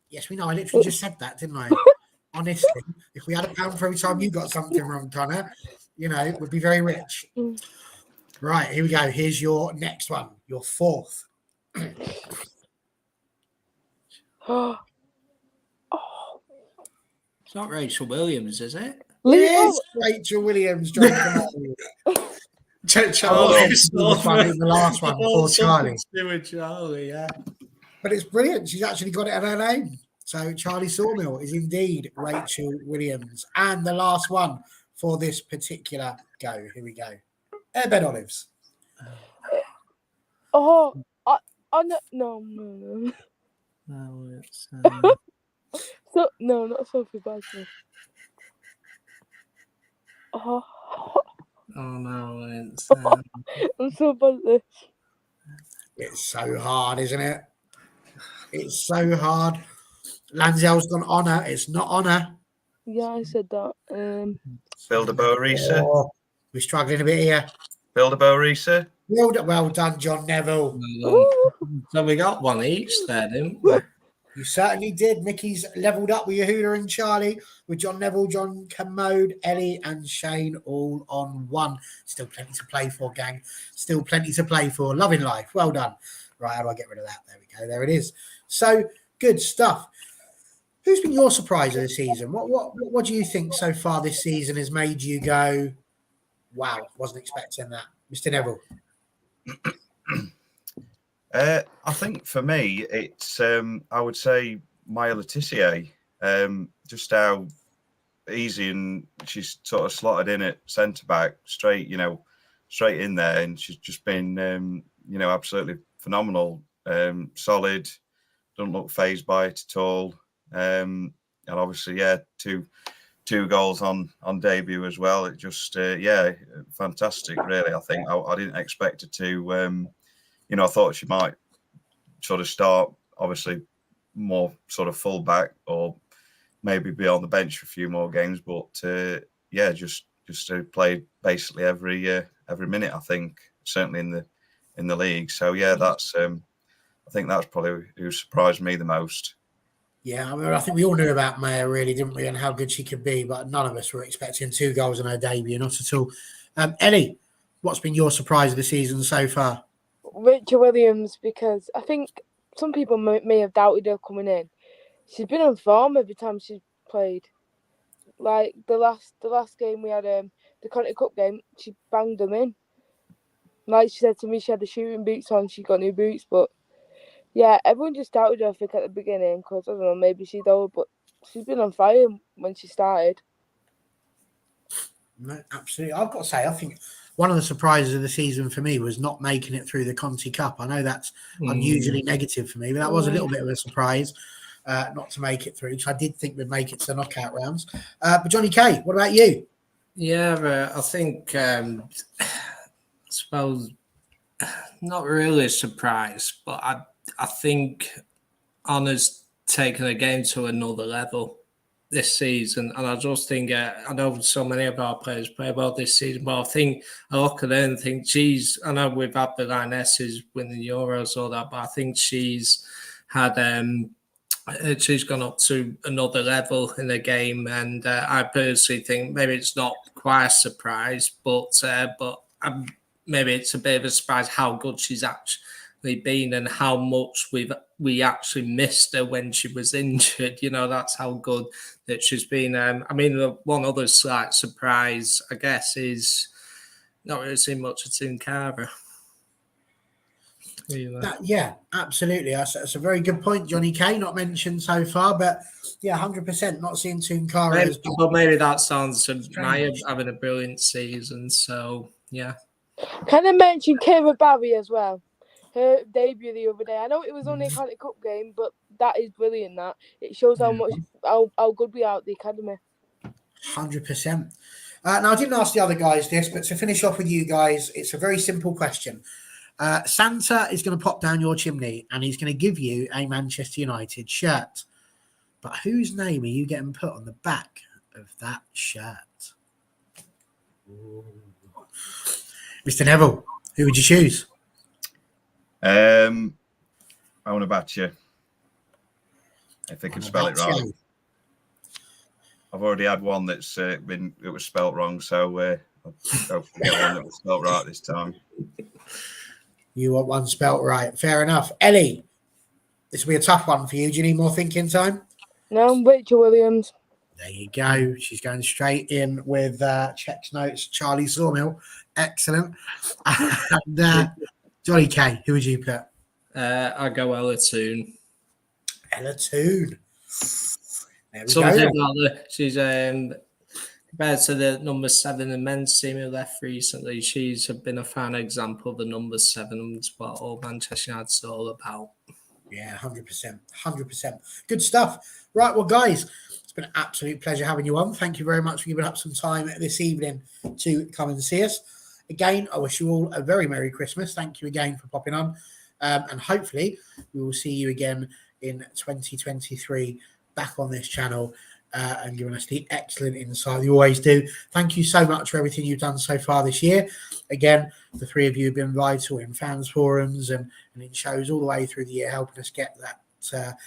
Yes, we know. I literally just said that, didn't I? Honestly, if we had £1 for every time you got something wrong, Connor, we'd be very rich. Right, here we go. Here's your next one, your 4th. It's not Rachel Williams, is it? Yes, Rachel Williams. Charlie, the last one before Charlie. Charlie, yeah. But it's brilliant. She's actually got it in her name. So Charlie Sawmill is indeed Rachel Williams. And the last one for this particular go. Here we go. Airbed Olives. No. No, it's. No, not Sophie Basler. Oh no, it's. I'm so bad at this. It's so hard, isn't it? It's so hard. Lanzel's gone Honor. It's not Honor. Yeah, I said that. Bilderbo Risa. Oh, we're struggling a bit here. Bilderbo Risa. Well done, John Neville. So we got one each there, didn't we? You certainly did. Mickey's leveled up with Yehuda and Charlie, with John Neville, John Commode, Ellie, and Shane all on 1. Still plenty to play for, gang. Still plenty to play for. Loving life. Well done. Right, how do I get rid of that? There we go. There it is. So good stuff. Who's been your surprise of the season? What do you think so far this season has made you go, wow, wasn't expecting that? Mr. Neville. I think for me, it's I would say Maya Letitia. Just how easy and she's sort of slotted in at centre back, straight in there, and she's just been absolutely phenomenal, solid. Don't look phased by it at all. obviously, two goals on debut as well. It just fantastic, really. I think I didn't expect her to. I thought she might sort of start, obviously, more sort of full back or maybe be on the bench for a few more games. But just to play basically every minute. I think certainly in the league. So that's I think that's probably who surprised me the most. Yeah, I mean, I think we all knew about Maya, really, didn't we, and how good she could be, but none of us were expecting 2 goals in her debut, not at all. Ellie, what's been your surprise of the season so far? Rachel Williams, because I think some people may have doubted her coming in. She's been on form every time she's played. Like the last game we had, the County Cup game, she banged them in. Like she said to me, she had the shooting boots on, she got new boots, but yeah, everyone just doubted her, I think, at the beginning because, I don't know, maybe she's old, but she's been on fire when she started. No, absolutely. I've got to say, I think one of the surprises of the season for me was not making it through the Conti Cup. I know that's unusually negative for me, but that was a little bit of a surprise not to make it through, because I did think we'd make it to the knockout rounds. But Johnny K, what about you? Yeah, I think, I suppose, not really surprised, but I think Anna's taken a game to another level this season, and I just think I know so many of our players play well this season, but I think I look at her and think, geez, I know we've had the Lionesses winning Euros, all that, but I think she's had she's gone up to another level in the game, and I personally think maybe it's not quite a surprise, but maybe it's a bit of a surprise how good she's actually been and how much we actually missed her when she was injured. That's how good that she's been. The one other slight surprise, I guess, is not really seeing much of Tim Carver. Yeah, absolutely. That's a very good point, Johnny K. Not mentioned so far, but 100% not seeing Tunkara. But maybe that sounds Maya having a brilliant season. So yeah. Can I mention Kira Barry as well? Her debut the other day. I know it was only a County Cup game, but that is brilliant. That it shows how good we are at the academy. 100%. Now I didn't ask the other guys this, but to finish off with you guys, it's a very simple question. Santa is going to pop down your chimney and he's going to give you a Manchester United shirt. But whose name are you getting put on the back of that shirt? Ooh. Mr. Neville, who would you choose? I want to bat you. If they can spell it right. I've already had one it was spelt wrong, so I'll get one that was spelt right this time. You want one spelt right. Fair enough. Ellie, this will be a tough one for you. Do you need more thinking time? No, I'm Rachel Williams. There you go. She's going straight in with Check's notes, Charlie Sawmill. Excellent. And Johnny K, who would you put? I go Ella Toon. Ella Toon. There we Something go. about she's compared to the number 7 in men's team who left recently, she's been a fine example of the number 7 and what all Manchester United's all about. Yeah, 100%. 100%. Good stuff. Right, well, guys, it's been an absolute pleasure having you on. Thank you very much for giving up some time this evening to come and see us. Again, I wish you all a very Merry Christmas. Thank you again for popping on. And hopefully we will see you again in 2023 back on this channel and giving us the excellent insight you always do. Thank you so much for everything you've done so far this year. Again, the three of you have been vital in fans forums and in shows all the way through the year, helping us get that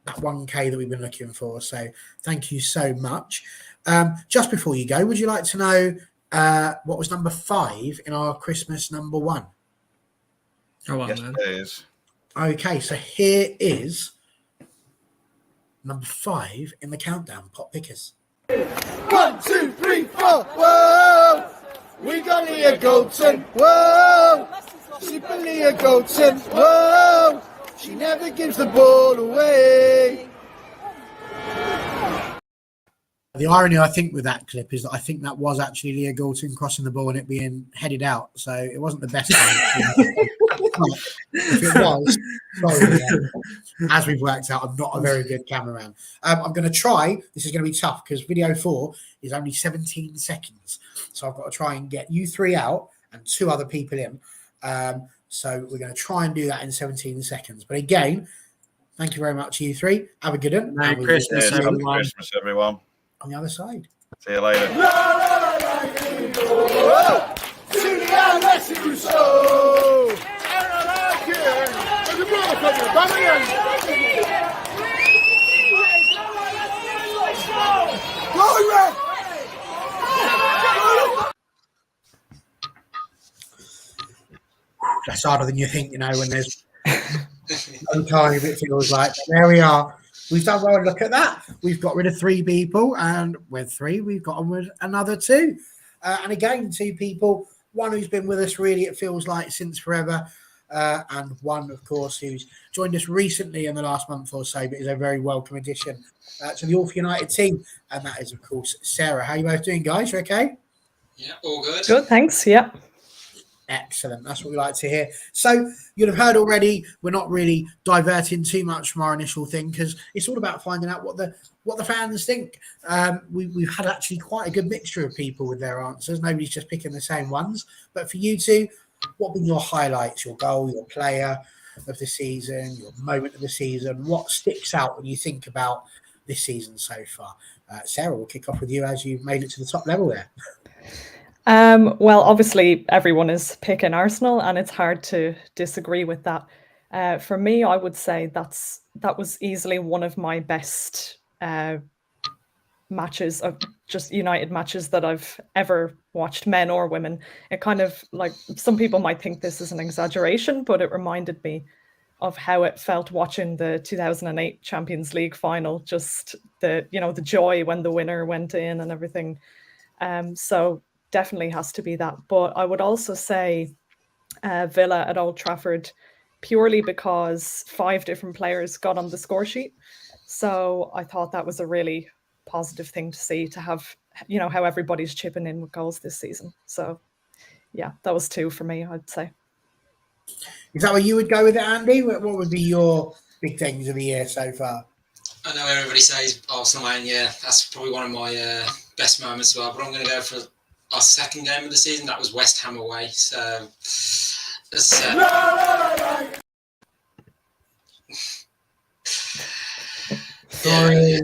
1K that we've been looking for. So thank you so much. Just before you go, would you like to know what was number 5 in our Christmas number 1? Oh, well, yes, it is. Okay, so here is number 5 in the countdown, Pop Pickers. 1, 2, 3, 4. Whoa, we got Leah Goldson. Whoa, Super Leah Goldson. Whoa, she never gives the ball away. The irony, I think, with that clip is that I think that was actually Leah Galton crossing the ball and it being headed out. So it wasn't the best time. If it was, sorry, as we've worked out, I'm not a very good cameraman. I'm going to try. This is going to be tough because video 4 is only 17 seconds. So I've got to try and get you 3 out and 2 other people in. So we're going to try and do that in 17 seconds. But again, thank you very much, you 3. Have a good one. Merry Christmas, Happy everyone. Christmas, everyone. On the other side. See you later. Alessia Russo. That's harder than you think, you know, when there's no time, it feels like. But there we are. We've done well. Look at that. We've got rid of 3 people, and with 3, we've got on with another 2. And again, 2 people, one who's been with us really, it feels like, since forever, and one, of course, who's joined us recently in the last month or so, but is a very welcome addition to the Alessia United team. And that is, of course, Sarah. How are you both doing, guys? You okay? Yeah, all good. Good, thanks. Yeah. Excellent. That's what we like to hear. So you'll have heard already, we're not really diverting too much from our initial thing because it's all about finding out what the fans think. We've had actually quite a good mixture of people with their answers. Nobody's just picking the same ones. But for you two, what have been your highlights, your goal, your player of the season, your moment of the season? What sticks out when you think about this season so far? Sarah, we'll kick off with you as you've made it to the top level there. Well, obviously everyone is picking Arsenal and it's hard to disagree with that. For me, I would say that was easily one of my best matches of just United matches that I've ever watched, men or women. It kind of, like, some people might think this is an exaggeration, but it reminded me of how it felt watching the 2008 Champions League final, just the joy when the winner went in and everything. So definitely has to be that. But I would also say Villa at Old Trafford, purely because 5 different players got on the score sheet. So I thought that was a really positive thing to see, to have, how everybody's chipping in with goals this season. So yeah, that was 2 for me, I'd say. Is that where you would go with it, Andy? What would be your big things of the year so far? I know everybody says Arsenal, and yeah, that's probably one of my best moments as well. But I'm going to go for our second game of the season. That was West Ham away. So sorry,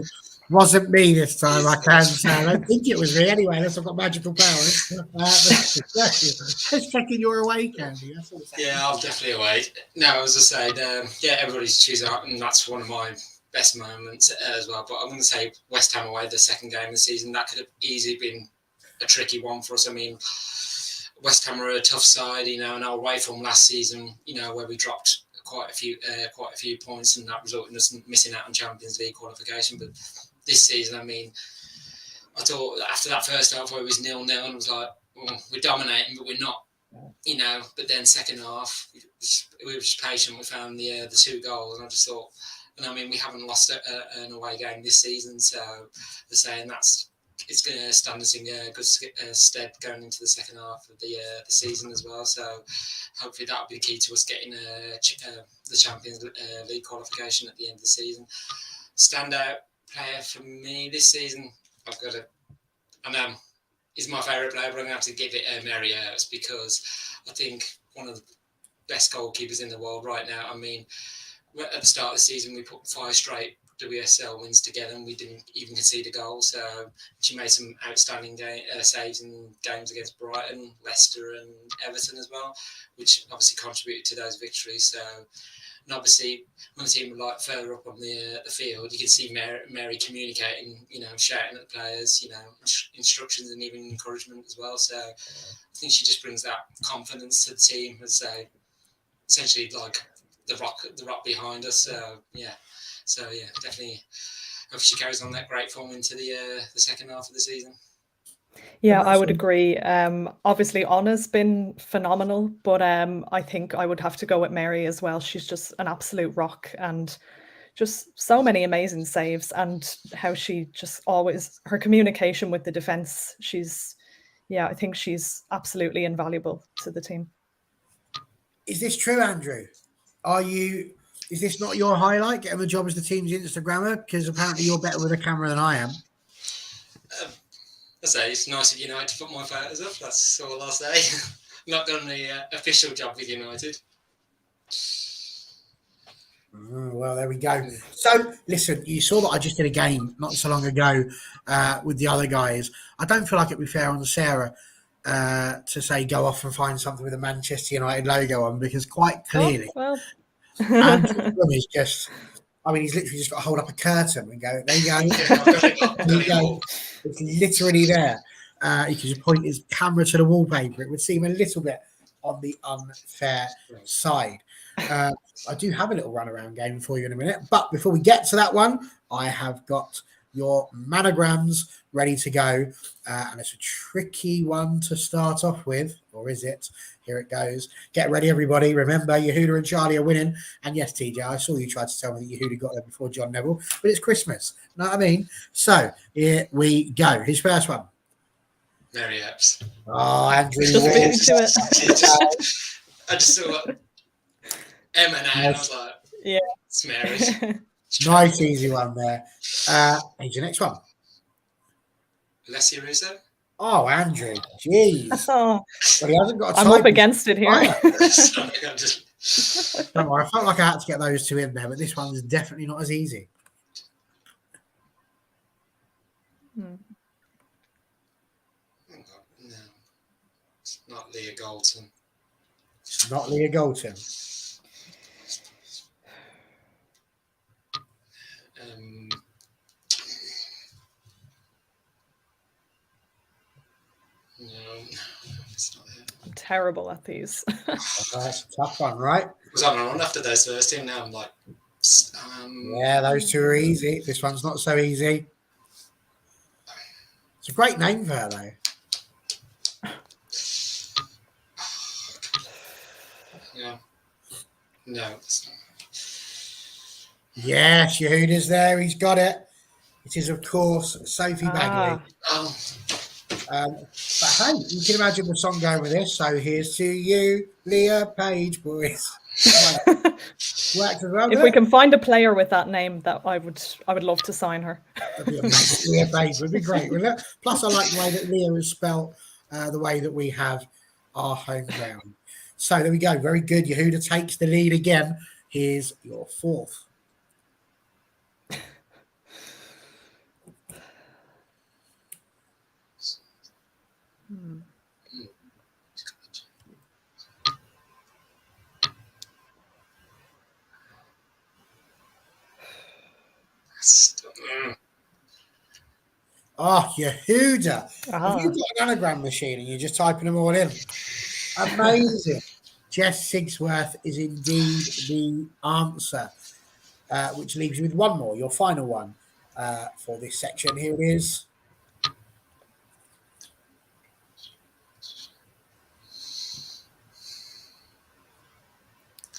wasn't me this time. I can't say. I don't think it was me anyway, unless I've got magical powers. Just checking you're awake, Andy. That's all I'm saying. Yeah, I'm definitely away. No, as I said, yeah, everybody's choosing out, and that's one of my best moments as well. But I'm going to say West Ham away, the second game of the season. That could have easily been a tricky one for us. I mean, West Ham are a tough side, and away from last season, where we dropped quite a few points, and that resulted in us missing out on Champions League qualification. But this season, I mean, I thought after that first half where it was 0-0, and it was like, well, we're dominating, but we're not, But then second half, we were just patient. We found the 2 goals, and I just thought, and I mean, we haven't lost an away game this season, so they're saying it's going to stand us in good stead going into the second half of the season as well. So hopefully that'll be the key to us getting the Champions League qualification at the end of the season. Standout player for me this season, I've got is my favourite player, but I'm going to have to give it Mary Earps, because I think one of the best goalkeepers in the world right now. I mean, at the start of the season, we put 5 straight WSL wins together, and we didn't even concede a goal. So she made some outstanding saves in games against Brighton, Leicester, and Everton as well, which obviously contributed to those victories. So, and obviously, when the team were further up on the field, you can see Mary communicating, shouting at the players, instructions and even encouragement as well. So I think she just brings that confidence to the team as essentially like the rock behind us. So yeah, definitely. Hope she carries on that great form into the second half of the season. Yeah, I would agree. Obviously, Anna's been phenomenal, but I think I would have to go with Mary as well. She's just an absolute rock, and just so many amazing saves, and how she just always, her communication with the defense, I think she's absolutely invaluable to the team. Is this true, Andrew? Is this not your highlight, getting the job as the team's Instagrammer? Because apparently you're better with a camera than I am. I say it's nice of United to put my photos up. That's all I'll say. Not done the official job with United. Well, there we go. So, listen, you saw that I just did a game not so long ago with the other guys. I don't feel like it'd be fair on Sarah to say go off and find something with a Manchester United logo on, because quite clearly, Andrew is just, he's literally just got to hold up a curtain and go, there you go. There you go. It's literally there. He can just point his camera to the wallpaper. It would seem a little bit on the unfair side. I do have a little runaround game for you in a minute, but before we get to that one, I have got your manograms ready to go, and it's a tricky one to start off with, or is it? Here it goes. Get ready, everybody. Remember, Yehuda and Charlie are winning, and yes, TJ, I saw you tried to tell me that Yehuda got there before John Neville, but it's Christmas. Know what I mean? So here we go. His first one. Mary Epps. Oh, Andrew. I just saw M and A, and I was like, yeah, it's Mary. Nice, easy one there. Here's your next one. Alessia Russo. Oh, Andrew. Jeez. Oh, well, he hasn't got a I'm up against it here. Sorry, Don't worry, I felt like I had to get those two in there, but this one's definitely not as easy. No, it's not Leah Goldson. It's not Leah Goldson. No, it's not it. I'm terrible at these. That's a tough one, right? I was on and on after those first two. Now I'm like, yeah, those two are easy. This one's not so easy. It's a great name for her, though. Yeah. No, it's not. Yes, Yehuda's there. He's got it. It is, of course, Sophie Bagley. Oh. But hey, you can imagine the song going with this. So here's to you, Leah Page, boys. Worked as well, if we can find a player with that name, that I would love to sign her. Leah Page would be great, wouldn't it? Plus, I like the way that Leah is spelt, the way that we have our home ground. So there we go. Very good. Yehuda takes the lead again. Here's your fourth. Oh, Yehuda. Have you got an anagram machine and you're just typing them all in? Amazing. Jess Sigsworth is indeed the answer, which leaves you with one more, your final one for this section. Here it is.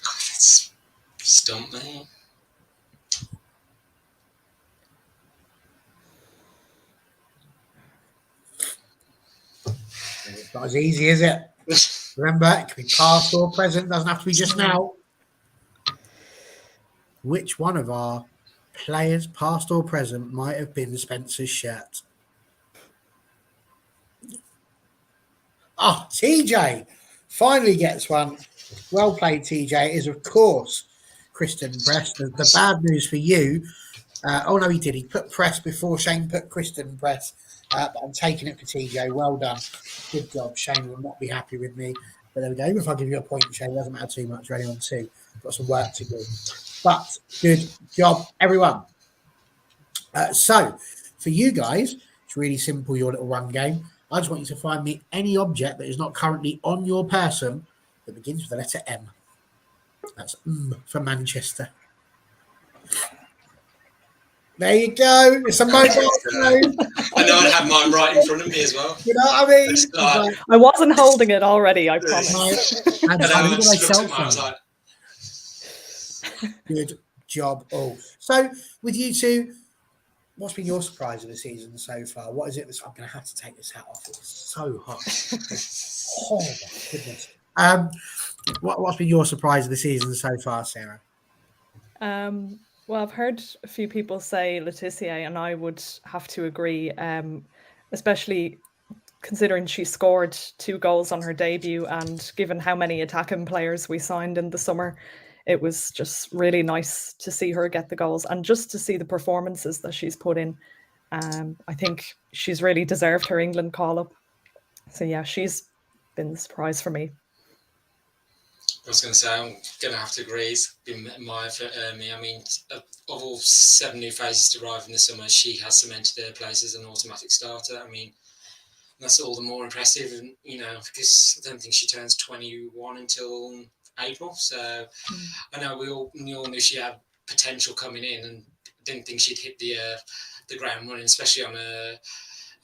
It's stumped me. It's not as easy, is it? Remember, it can be past or present. Doesn't have to be just now. Which one of our players, past or present, might have been Spencer's shirt? Oh, TJ finally gets one. Well played, TJ. It is, of course, Kristen Press. The bad news for you. Oh, no, he did. He put Press before Shane put Kristen Press. But I'm taking it for TJ. Well done. Good job. Shane will not be happy with me. But there we go. Even if I give you a point, Shane, it doesn't matter too much. We're only on two. Got some work to do. But good job, everyone. So, for you guys, it's really simple, your little run game. I just want you to find me any object that is not currently on your person that begins with the letter M. That's for Manchester. There you go. It's a mobile phone. I know I have mine right in front of me as well. You know what I mean? I wasn't holding it already, I promise. And I was like, Good job all. So with you two, what's been your surprise of the season so far? What is it I'm going to have to take this hat off? It's so hot. Oh my goodness. What's been your surprise of the season so far, Sarah? Well, I've heard a few people say Laetitia, and I would have to agree, especially considering she scored 2 goals on her debut, and given how many attacking players we signed in the summer, it was just really nice to see her get the goals and just to see the performances that she's put in. I think she's really deserved her England call-up. So yeah, she's been the surprise for me. I was going to say, I'm going to have to agree. It's been my for me. I mean, of all 7 new faces to arrive in the summer, she has cemented her place as an automatic starter. I mean, that's all the more impressive, and because I don't think she turns 21 until April. So I know we all knew she had potential coming in, and didn't think she'd hit the ground running, especially on her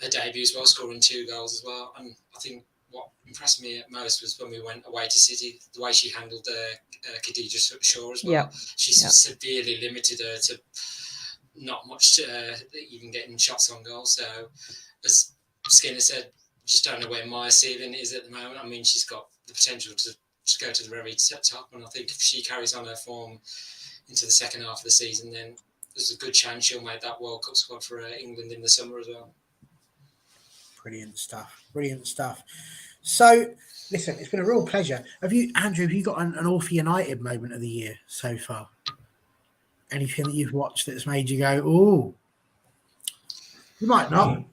debut as well, scoring 2 goals as well. And I think what impressed me most was when we went away to City, the way she handled Khadija Shaw as well. Yeah. She severely limited her to not much even getting shots on goal. So as Skinner said, just don't know where my ceiling is at the moment. I mean, she's got the potential to go to the very top, and I think if she carries on her form into the second half of the season, then there's a good chance she'll make that World Cup squad for England in the summer as well. Brilliant stuff. Brilliant stuff. So, listen, it's been a real pleasure. Andrew, have you got an Awful United moment of the year so far? Anything that you've watched that's made you go, ooh? You might not.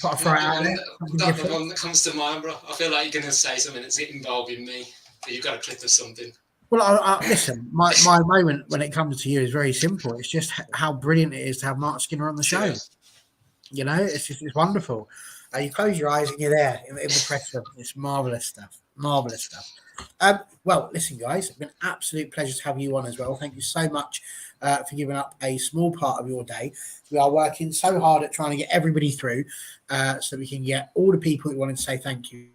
Got to throw it out there. That's the one that comes to mind, bro. I feel like you're going to say something that's involving me, but you've got a clip of something. Well, listen, my moment when it comes to you is very simple. It's just how brilliant it is to have Mark Skinner on the show. You know, it's wonderful. You close your eyes and you're there in the press room. It's marvellous stuff. Marvellous stuff. Well, listen, guys, it's been an absolute pleasure to have you on as well. Thank you so much for giving up a small part of your day. We are working so hard at trying to get everybody through so we can get all the people who wanted to say thank you.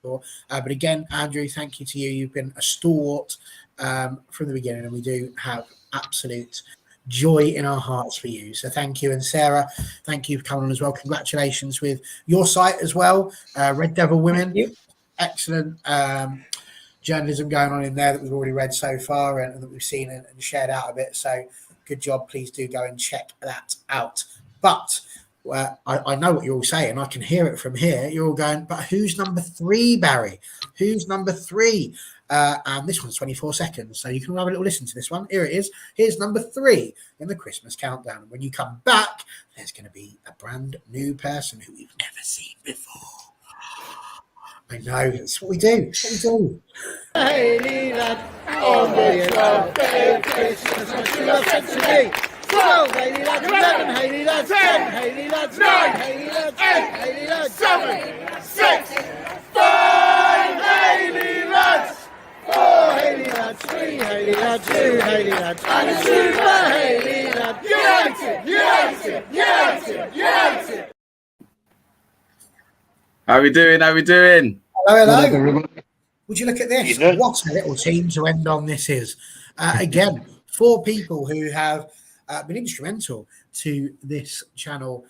But again, Andrew, thank you to you. You've been a stalwart from the beginning, and we do have absolute joy in our hearts for you. So thank you. And Sarah, thank you for coming on as well. Congratulations with your site as well, Red Devil Women. Excellent journalism going on in there that we've already read so far and that we've seen and shared out a bit. So good job. Please do go and check that out. But I know what you're all saying. I can hear it from here. You're all going, but who's number 3, Barry? Who's number 3? And this one's 24 seconds. So you can have a little listen to this one. Here it is. Here's number 3 in the Christmas countdown. When you come back, there's going to be a brand new person who we've never seen before. I know. That's what we do. That's what we do. Hayley lad, on the 12th day of Christmas, my true love said to me, 12 Hayley lads, 11 Hayley lads, 10 Hayley lads, 9 Hayley lads, 8 Hayley lads, 7, 6, 5 Hayley lads, 4 Hayley lads, 3 Hayley lads, 2 Hayley lads, and a super Hayley lad. United, United, United, United. How we doing? How we doing? Hello. Would you look at this? What a little team to end on this is. Again, 4 people who have been instrumental to this channel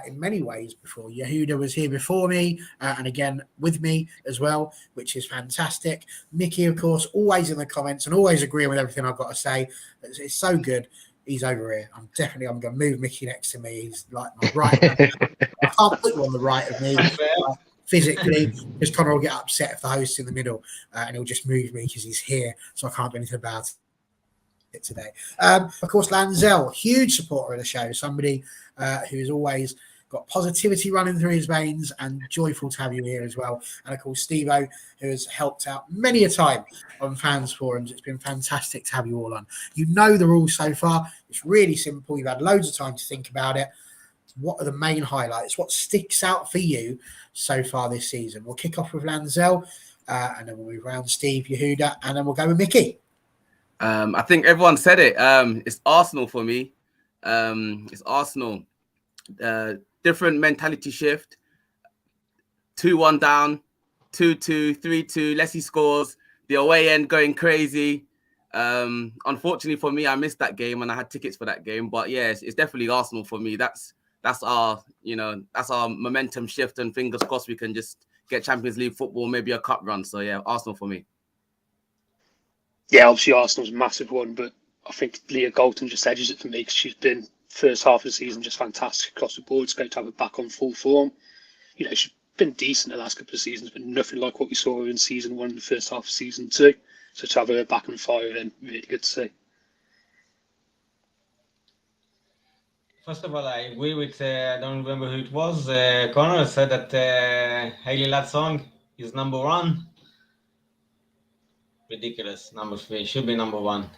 in many ways before. Yehuda was here before me and again with me as well, which is fantastic. Mickey, of course, always in the comments and always agreeing with everything I've got to say. It's so good. He's over here. I'm going to move Mickey next to me. He's like my right hand. I can't put you on the right of me physically, because Connor will get upset if the host's in the middle and he'll just move me because he's here, so I can't do anything about it today. Of course, Lanzel, huge supporter of the show, somebody who has always got positivity running through his veins, and joyful to have you here as well. And of course, Steve-O, who has helped out many a time on fans forums. It's been fantastic to have you all on. You know the rules so far. It's really simple. You've had loads of time to think about it. What are the main highlights? What sticks out for you so far this season? We'll kick off with Lanzel, and then we'll move around Steve, Yehuda, and then we'll go with Mickey. I think everyone said it. It's Arsenal for me. It's Arsenal. Different mentality shift. 2-1 down, 2-2, 3-2. Leslie scores. The away end going crazy. Unfortunately for me, I missed that game and I had tickets for that game. But yeah, it's definitely Arsenal for me. That's our momentum shift, and fingers crossed we can just get Champions League football, maybe a cup run. So yeah, Arsenal for me. Yeah, obviously Arsenal's a massive one, but I think Leah Galton just edges it for me because she's been first half of the season just fantastic across the board. It's great to have her back on full form. You know, she's been decent the last couple of seasons, but nothing like what we saw in season 1 and the first half of season 2. So to have her back and firing, really good to see. First of all, I agree with, I don't remember who it was, Connor said that Hayley Ladd song is number 1. Ridiculous. Number 3 should be number 1.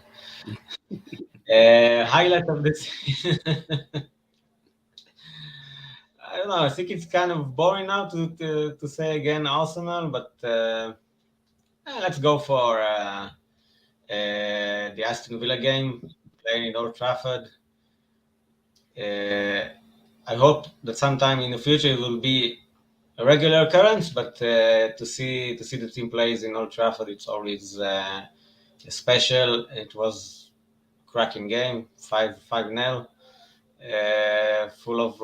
Highlight of this. I don't know. I think it's kind of boring now to say again Arsenal, but let's go for the Aston Villa game playing in Old Trafford. I hope that sometime in the future it will be a regular occurrence, but to see the team plays in Old Trafford, it's always special. It was a cracking game, 5-0, full of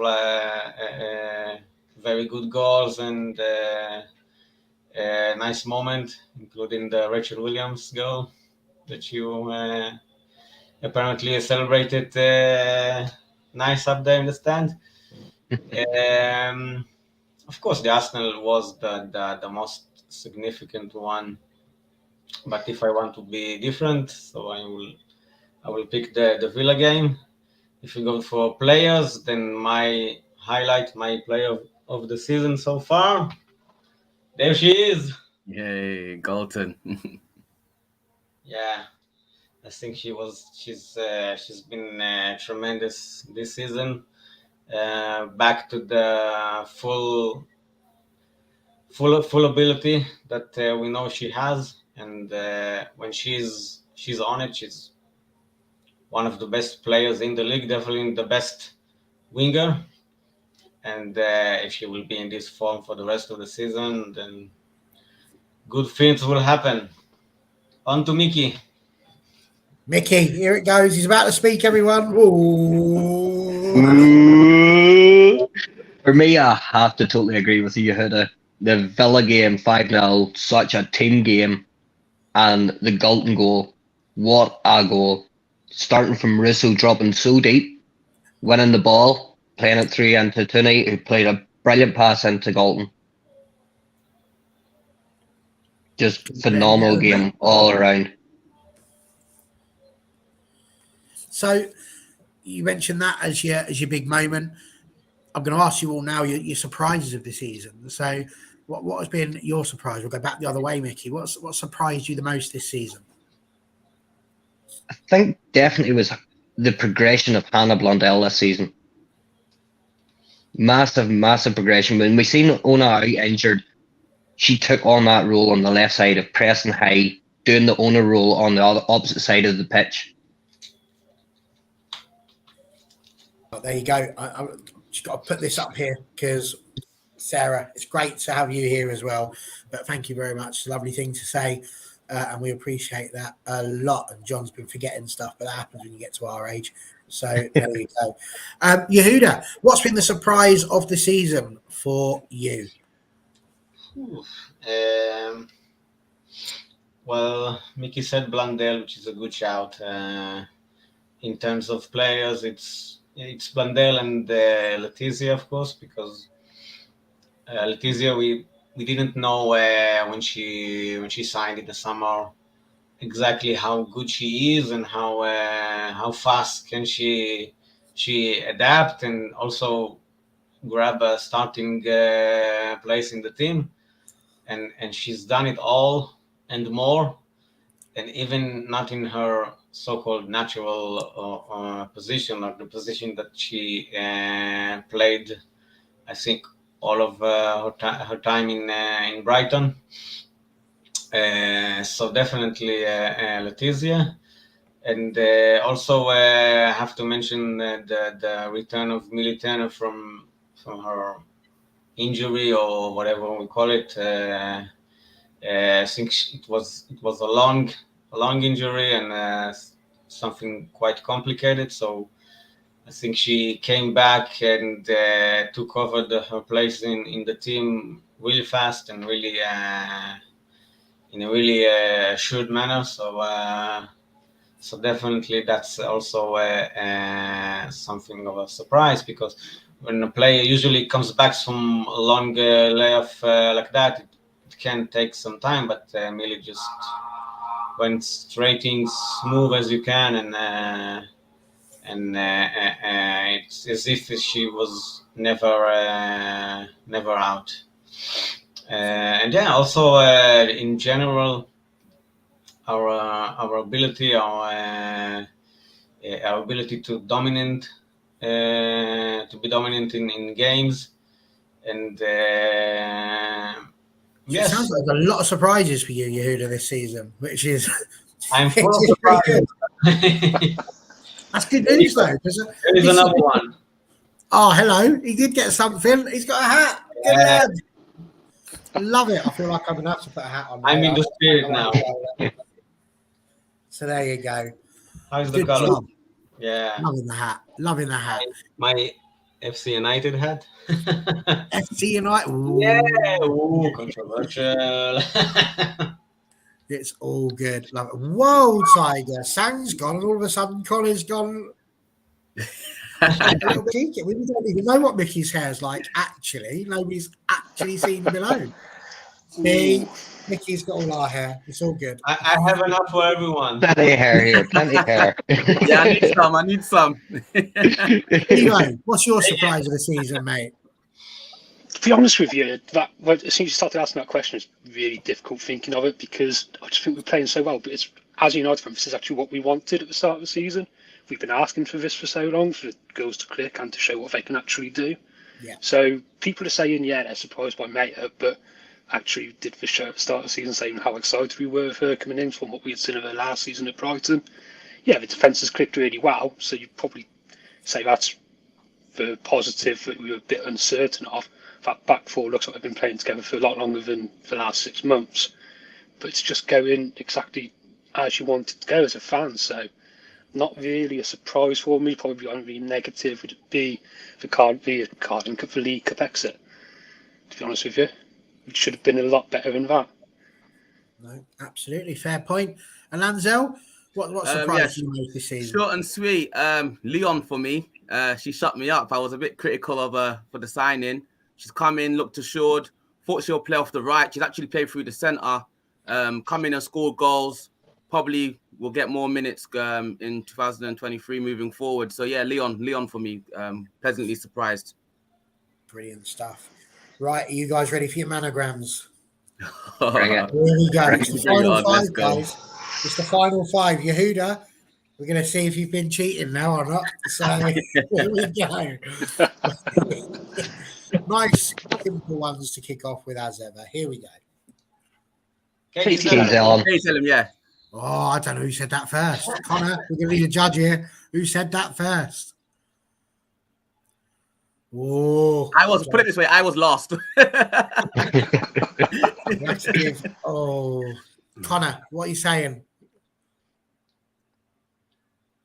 very good goals and nice moment, including the Rachel Williams goal that you apparently celebrated nice up there in the stand. Of course, the Arsenal was the most significant one, but if I want to be different, so I will pick the Villa game. If you go for players, then my player of the season so far, there she is. Yay, Galton. Yeah, I think she's been tremendous this season. Back to the full ability that we know she has, and when she's on it, she's one of the best players in the league, definitely the best winger. And if she will be in this form for the rest of the season, then good things will happen. On to Mickey. Mickey, here it goes. He's about to speak, everyone. Ooh. For me, I have to totally agree with you, Yehuda. The Villa game, 5-0, such a team game. And the Galton goal, what a goal. Starting from Russo dropping so deep, winning the ball, playing it through into Tooney, who played a brilliant pass into Galton. Just phenomenal game all around. So you mentioned that as your big moment. I'm going to ask you all now your surprises of the season. So what has been your surprise? We'll go back the other way, Mickey. What surprised you the most this season? I think definitely was the progression of Hannah Blundell this season. Massive progression. When we seen Ona out injured, she took on that role on the left side of pressing high, doing the owner role on the opposite side of the pitch. Oh, there you go. I just got to put this up here because Sarah, it's great to have you here as well. But thank you very much. It's a lovely thing to say. And we appreciate that a lot. And John's been forgetting stuff, but that happens when you get to our age. So there you go. Yehuda, what's been the surprise of the season for you? Well, Mickey said Blundell, which is a good shout. In terms of players, it's Blundell and Letizia, of course, because Letizia, we didn't know when she signed in the summer exactly how good she is and how fast can she adapt and also grab a starting place in the team, and she's done it all and more, and even not in her so-called natural position, or the position that she played, I think, all of her time in Brighton. So definitely Letizia. And also have to mention the return of Millie Turner from her injury or whatever we call it. I think it was a long long injury and something quite complicated. So I think she came back and took over her place in the team really fast and really in a really assured manner. So definitely that's also something of a surprise, because when a player usually comes back from a long layoff like that, it can take some time. But Millie just went straight in, smooth as you can, and it's as if she was never out. And yeah, also in general, our ability, our ability to be dominant in games, and It sounds like a lot of surprises for you, Yehuda, this season, which is I'm full of pretty surprises. good. That's good news, though. There is another one. Oh, hello. He did get something. He's got a hat. Good lad. I love it. I feel like I'm going to have to put a hat on. I'm in the spirit now. So there you go. How's the Good color? job. Yeah. Loving the hat. Loving the hat. My FC United hat. FC United. Ooh. Yeah. Ooh, controversial. It's all good. Love it. Whoa, Tiger. Sang's gone, and all of a sudden Colin's gone a little bit cheeky. We don't even know what Mickey's hair's like, actually. Nobody's actually seen below. See, Mickey's got all our hair. It's all good. I have enough for everyone. Plenty of hair here. Plenty of hair. Yeah, I need some. Eli, what's your surprise of the season, mate? To be honest with you, that as soon as you started asking that question, it's really difficult thinking of it, because I just think we're playing so well. But it's, as a United fan, this is actually what we wanted at the start of the season. We've been asking for this for so long, for the girls to click and to show what they can actually do. Yeah. So people are saying, yeah, they're surprised by Meta, but actually did the show at the start of the season saying how excited we were with her coming in from what we had seen of her last season at Brighton. Yeah, the defence has clicked really well, so you'd probably say that's the positive that we were a bit uncertain of. That back four looks like they've been playing together for a lot longer than the last 6 months, but it's just going exactly as you wanted to go as a fan. So not really a surprise for me. Probably only negative would be the League Cup exit. To be honest with you, it should have been a lot better than that. No, absolutely fair point. And Lanzel, what surprised you most this season? Short and sweet. Leon for me. She shut me up. I was a bit critical of her for the signing. She's come in, looked assured, thought she'll play off the right. She's actually played through the centre, come in and score goals. Probably will get more minutes in 2023 moving forward. So yeah, Leon for me, pleasantly surprised. Brilliant stuff. Right, are you guys ready for your manograms? Bring it. Here we go. It's the final on, five, guys. It's the final five. Yehuda, we're going to see if you've been cheating now or not. So here we go. Nice, simple ones to kick off with as ever. Here we go. Hey, tell him, yeah. Oh, I don't know who said that first. Connor, we're going to need a judge here. Who said that first? Whoa. Put it this way, I was lost. Connor, what are you saying?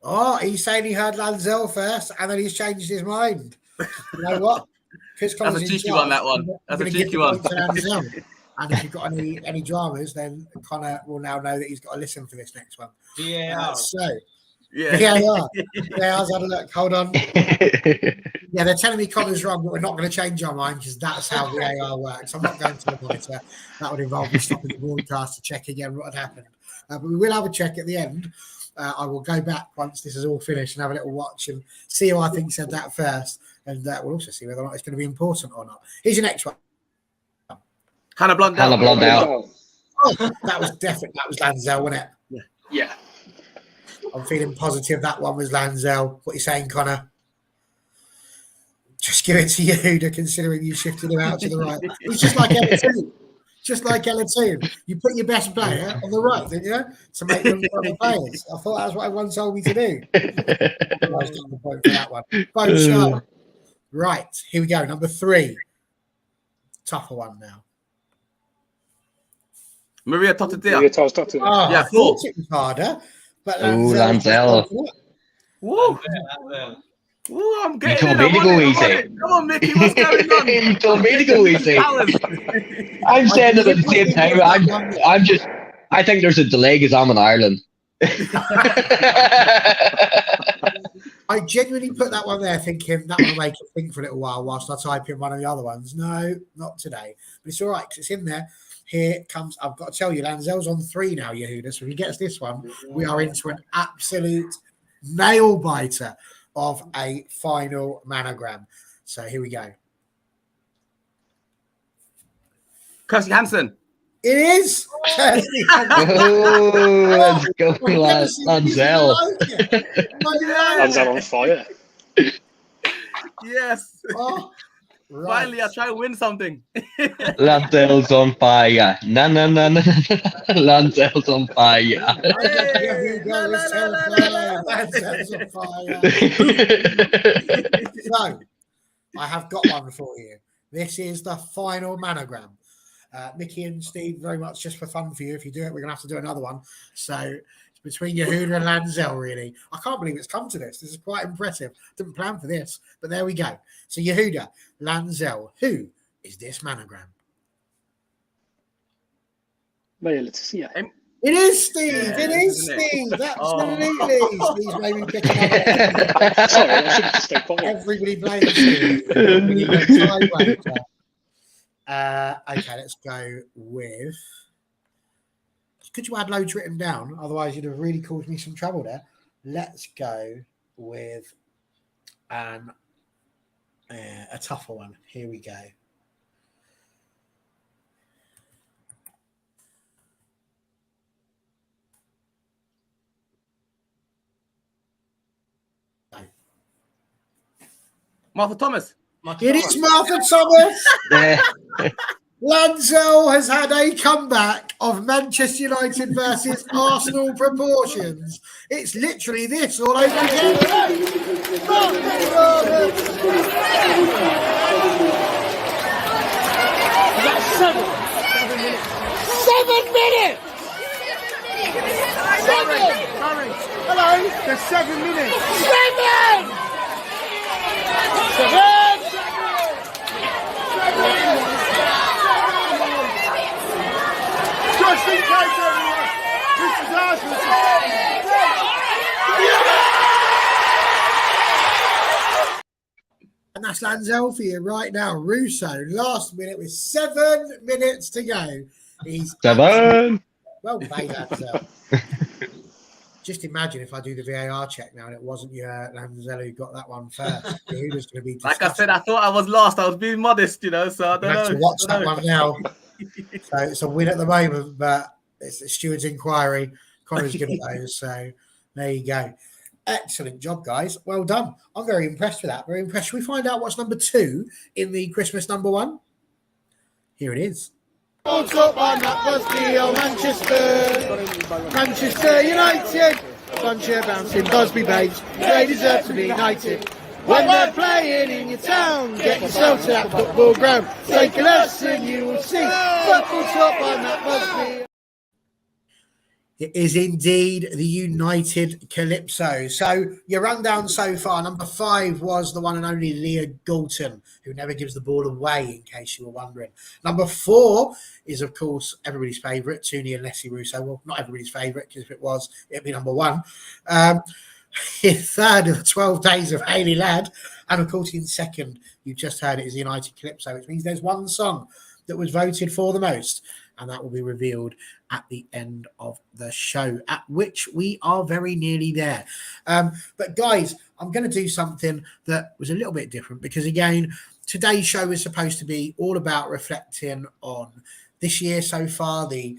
Oh, he's saying he heard Lanzel first and then he's changed his mind. You know what? That's a cheeky one, that one. That's a cheeky one. And if you've got any dramas, then Connor will now know that he's got to listen for this next one. Yeah. VAR's had a look. Hold on. Yeah, they're telling me Connor's wrong, but we're not going to change our mind because that's how VAR works. I'm not going to the monitor. That would involve me stopping the broadcast to check again what had happened. But we will have a check at the end. I will go back once this is all finished and have a little watch and see who I think said that first. And we'll also see whether or not it's going to be important or not. Here's your next one. Hannah Blondell. Oh, that was definitely, that was Lanzel, wasn't it? Yeah. I'm feeling positive that one was Lanzel. What are you saying, Connor? Just give it to Yehuda, considering you shifted him out to the right. It's just like Ella2. Just like Ella2. You put your best player on the right, didn't you? To make them other players. I thought that's what everyone told me to do. I was getting the point for that one. Both sharp. Right, here we go. Number 3. Tougher one now. Maria Tottedia. Maria Tottedia. Oh, Yeah, I thought it was harder, but Lanzell. Woo! Ooh, I'm You getting told in. me I'm to on go it. I'm on easy. it. Come on, Mickey. What's going on? You told me to go easy. I'm saying it at the same time. I think there's a delay because I'm in Ireland. I genuinely put that one there thinking that will make it think for a little while whilst I type in one of the other ones. No, not today. But it's all right because it's in there. Here it comes. I've got to tell you, Lanzell's on 3 now, Yehuda. So if he gets this one, we are into an absolute nail biter of a final manogram. So here we go. Kirsty Hansen. It is. Oh, let's go, Lanzell. Lanzell on fire. Yes. Oh, right. Finally, I try to win something. Lanzell's on fire. No. Lanzell's on fire. Lanzell's on fire. So, I have got one for you. This is the final manogram. Mickey and Steve, very much just for fun for you. If you do it, we're going to have to do another one. So it's between Yehuda and Lanzell, really. I can't believe it's come to this. This is quite impressive. Didn't plan for this, but there we go. So Yehuda, Lanzell, who is this manogram? Maria Letizia. It is Steve. Yeah, it is Steve. Absolutely. Steve's maybe picking up. Sorry, I should have stayed quiet. Everybody blames Steve. Okay, let's go with. Could you add loads written down? Otherwise, you'd have really caused me some trouble there. Let's go with a tougher one. Here we go. Martha Thomas. It is Martha Thomas. Lanzell has had a comeback of Manchester United versus Arsenal proportions. It's literally this all over again. That's 7 minutes. 7 minutes. Sorry. Hello. There's 7 minutes. 7. Just in case, everyone. This is Arsenal. And that's Lanzell for you right now. Russo, last minute with 7 minutes to go. He's 7. Well played, Lanzell. Just imagine if I do the VAR check now and it wasn't you, Lanzell, who got that one first. Who was going to be disgusting. Like I said, I thought I was lost. I was being modest, so I don't know. You have to watch that one now. So it's a win at the moment, but it's the steward's inquiry. Connor's good at those, so there you go. Excellent job, guys. Well done. I'm very impressed with that. Very impressed. Should we find out what's number 2 in the Christmas number 1? Here it is. Up on that was the Manchester United. Bunch of bouncing Busby babes. They deserve to be united. When they're playing in your town, get yourself to that football ground. Take a lesson, you will see. Football top on that Busby. It is indeed the United Calypso. So your rundown so far, number 5 was the one and only Leah Galton, who never gives the ball away, in case you were wondering. Number 4 is, of course, everybody's favourite, Tuni and Alessia Russo. Well, not everybody's favourite, because if it was, it'd be number 1. Third of the 12 Days of Hayley Ladd. And, of course, in second, you've just heard it is the United Calypso, which means there's one song that was voted for the most. And that will be revealed at the end of the show, at which we are very nearly there. But guys, I'm going to do something that was a little bit different because, again, today's show is supposed to be all about reflecting on this year so far, the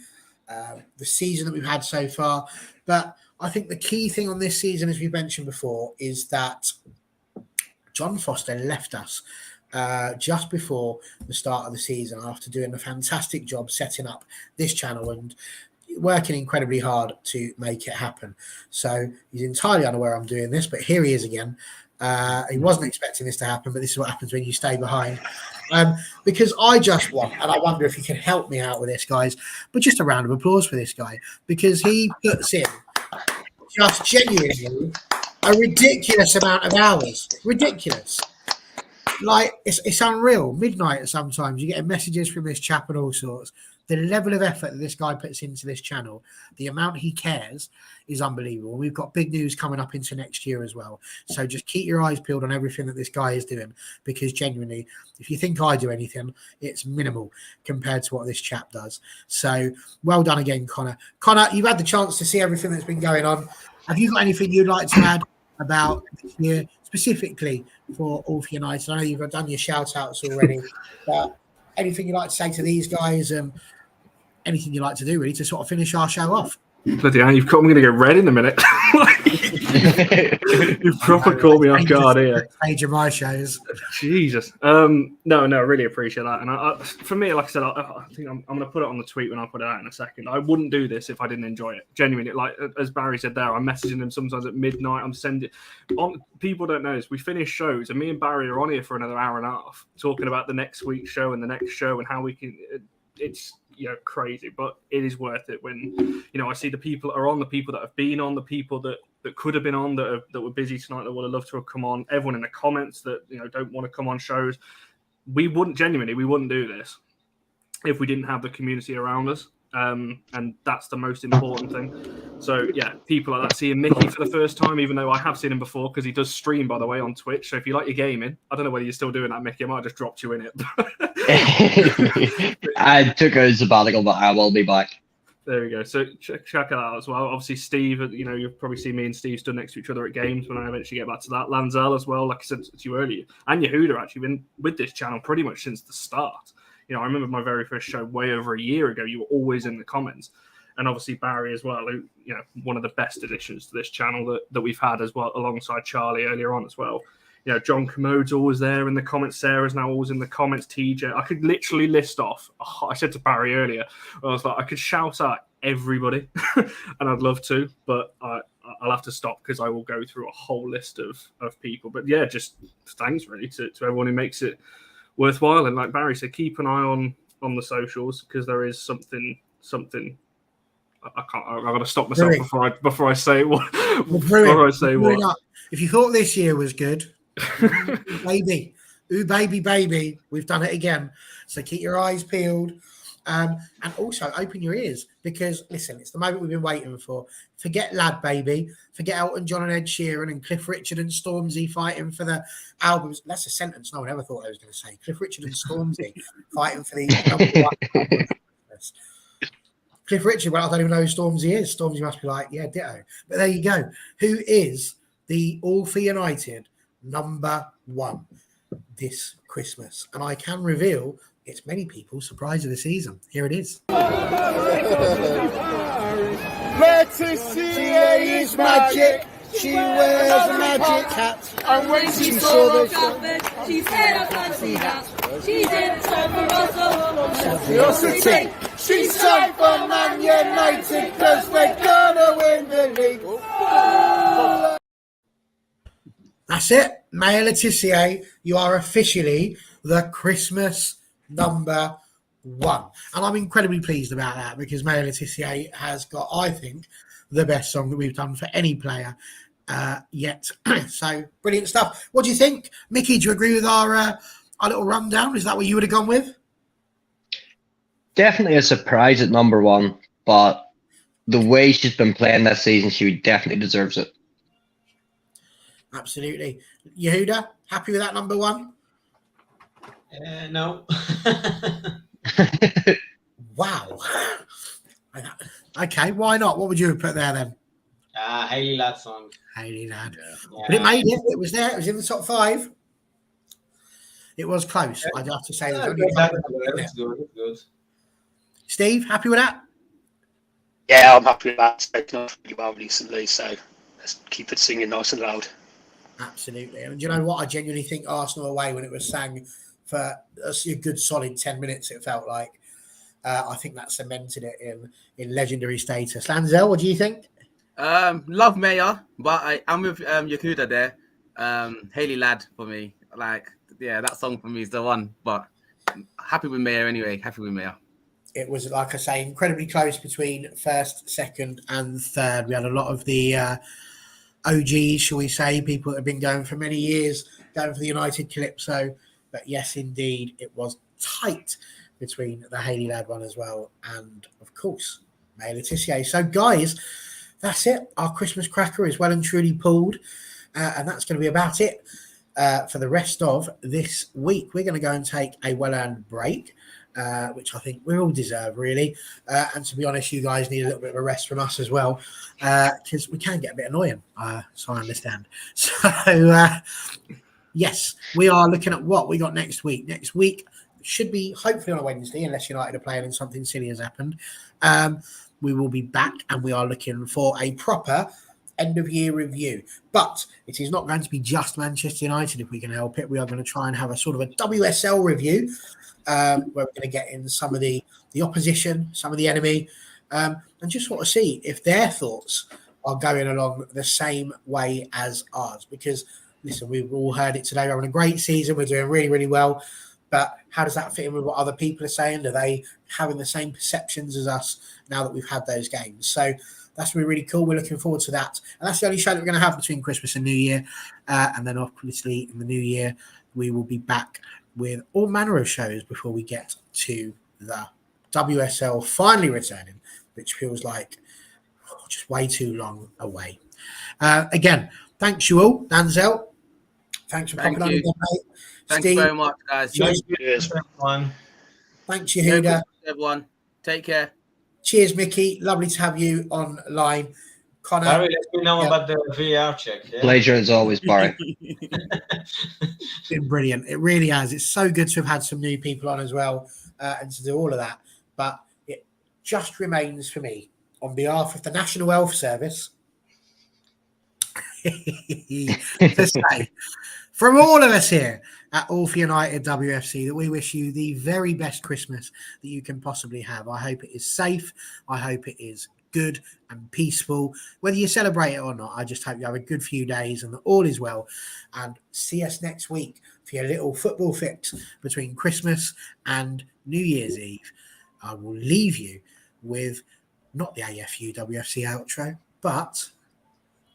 season that we've had so far. But I think the key thing on this season, as we mentioned before, is that John Foster left us just before the start of the season after doing a fantastic job setting up this channel and working incredibly hard to make it happen. So he's entirely unaware I'm doing this, but here he is again. He wasn't expecting this to happen, but this is what happens when you stay behind. Because I just want, and I wonder if you can help me out with this, guys, but just a round of applause for this guy, because he puts in just genuinely a ridiculous amount of hours. Ridiculous. Like, it's unreal. Midnight sometimes. You're getting messages from this chap and all sorts. The level of effort that this guy puts into this channel, the amount he cares is unbelievable. We've got big news coming up into next year as well. So just keep your eyes peeled on everything that this guy is doing, because genuinely, if you think I do anything, it's minimal compared to what this chap does. So well done again, Connor. Connor, you've had the chance to see everything that's been going on. Have you got anything you'd like to add about this year, specifically for All for United? I know you've done your shout outs already, but anything you'd like to say to these guys, anything you'd like to do really to sort of finish our show off? Bloody hell, I'm going to get red in a minute. You've proper caught me off guard here. Page of my shows. Jesus. No, I really appreciate that. And for me, like I said, I think I'm going to put it on the tweet when I put it out in a second. I wouldn't do this if I didn't enjoy it. Genuinely, like as Barry said there, I'm messaging him sometimes at midnight. I'm sending on. People don't know this. We finish shows, and me and Barry are on here for another hour and a half talking about the next week's show and the next show and how we can. It's crazy, but it is worth it when I see the people that are on, the people that have been on, the people that could have been on that were busy tonight that would have loved to have come on, everyone in the comments that don't want to come on shows. We wouldn't do this if we didn't have the community around us, and that's the most important thing. So yeah, people like that, seeing Mickey for the first time, even though I have seen him before because he does stream, by the way, on Twitch. So if you like your gaming, I don't know whether you're still doing that, Mickey. I might have just dropped you in it. I took a sabbatical, but I will be back. There we go. So check it out as well. Obviously, Steve, you'll probably see me and Steve stood next to each other at games when I eventually get back to that. Lanzel as well, like I said to you earlier, and Yehuda actually been with this channel pretty much since the start. I remember my very first show way over a year ago. You were always in the comments. And obviously Barry as well, who, one of the best additions to this channel that we've had as well, alongside Charlie earlier on as well. John Commode's always there in the comments. Sarah's now always in the comments. TJ, I could literally list off. I said to Barry earlier, I was like, I could shout out everybody, and I'd love to, but I'll have to stop because I will go through a whole list of people. But yeah, just thanks really to everyone who makes it worthwhile. And like Barry said, keep an eye on the socials, because there is something. I've got to stop myself before I say what. Before I say what. If you thought this year was good, baby, baby, we've done it again. So keep your eyes peeled, and also open your ears, because listen, it's the moment we've been waiting for. Forget Lad Baby, forget Elton John and Ed Sheeran and Cliff Richard and Stormzy fighting for the albums. That's a sentence no one ever thought I was going to say. Cliff Richard and Stormzy fighting for the number 1. Cliff Richard, well, I don't even know who Stormzy is. Stormzy must be like, yeah, ditto. But there you go. Who is the All for United number 1 this Christmas? And I can reveal it's many people's surprise of the season. Here it is. Alessia is magic. She wears a magic hat. And when she saw the carpet, she said, I fancy that. She's in time for Curiosity. She's time for Man United, because they're gonna win the league. That's it. Maya Letizia, you are officially the Christmas number 1. And I'm incredibly pleased about that, because Maya Letizia has got, I think, the best song that we've done for any player yet. So brilliant stuff. What do you think, Mickey? Do you agree with our little rundown? Is that what you would have gone with? Definitely a surprise at number 1, but the way she's been playing this season, she definitely deserves it. Absolutely. Yehuda, happy with that number 1? No. Wow. Okay, why not? What would you have put there then? Hayley Lad song. Hayley Lad. Yeah. But it made it. It was there. It was in the top 5. It was close. I'd have to say. It's good. Steve, happy with that? Yeah, I'm happy with that. It's taken off pretty well recently, so let's keep it singing nice and loud. Absolutely. And you know what? I genuinely think Arsenal away, when it was sang for a good solid 10 minutes, it felt like. I think that cemented it in legendary status. Lanzel, what do you think? Love Maya, but I'm with Yakuda there. Haley Ladd for me. Like, yeah, that song for me is the one. But happy with Maya anyway. Happy with Maya. It was, like I say, incredibly close between first, second, and third. We had a lot of the OGs, shall we say, people that have been going for many years, going for the United Calypso. But yes, indeed, it was tight between the Haley Ladd one as well, and of course, May Letitia. So, guys, that's it. Our Christmas cracker is well and truly pulled, and that's going to be about it for the rest of this week. We're going to go and take a well-earned break, which I think we all deserve, really. And to be honest, you guys need a little bit of a rest from us as well, because we can get a bit annoying, so I understand. So, yes, we are looking at what we got next week. Next week should be hopefully on a Wednesday, unless United are playing and something silly has happened. We will be back, and we are looking for a proper end-of-year review. But it is not going to be just Manchester United if we can help it. We are going to try and have a sort of a WSL review, where we're going to get in some of the opposition, some of the enemy, and just sort of see if their thoughts are going along the same way as ours. Because, listen, we've all heard it today. We're having a great season. We're doing really, really well. But how does that fit in with what other people are saying? Are they having the same perceptions as us now that we've had those games? So that's really, really cool. We're looking forward to that. And that's the only show that we're going to have between Christmas and New Year. And then, obviously, in the new year, we will be back with all manner of shows before we get to the WSL finally returning, which feels like just way too long away. Again, thanks you all. Danzel, thanks for popping on again, mate. Thanks Steve, very much, guys. Cheers. Everyone. Thanks, Yehuda. Everyone, take care. Cheers, Mickey. Lovely to have you online. Connor. Barry, let me know about the VR check. Yeah? Pleasure as always, Barry. It's been brilliant. It really has. It's so good to have had some new people on as well, and to do all of that. But it just remains for me, on behalf of the National Health Service, to say, from all of us here at All for United WFC, that we wish you the very best Christmas that you can possibly have. I hope it is safe. I hope it is good and peaceful. Whether you celebrate it or not, I just hope you have a good few days and that all is well. And see us next week for your little football fix between Christmas and New Year's Eve. I will leave you with not the AFU WFC outro, but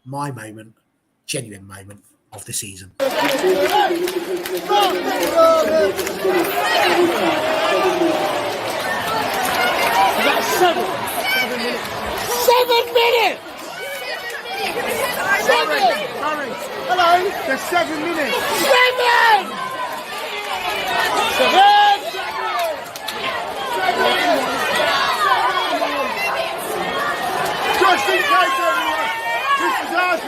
my moment, genuine moment of the season. 7 minutes! 7! Hello, there's 7 minutes. 7! 7! Just in case everyone, this is ours.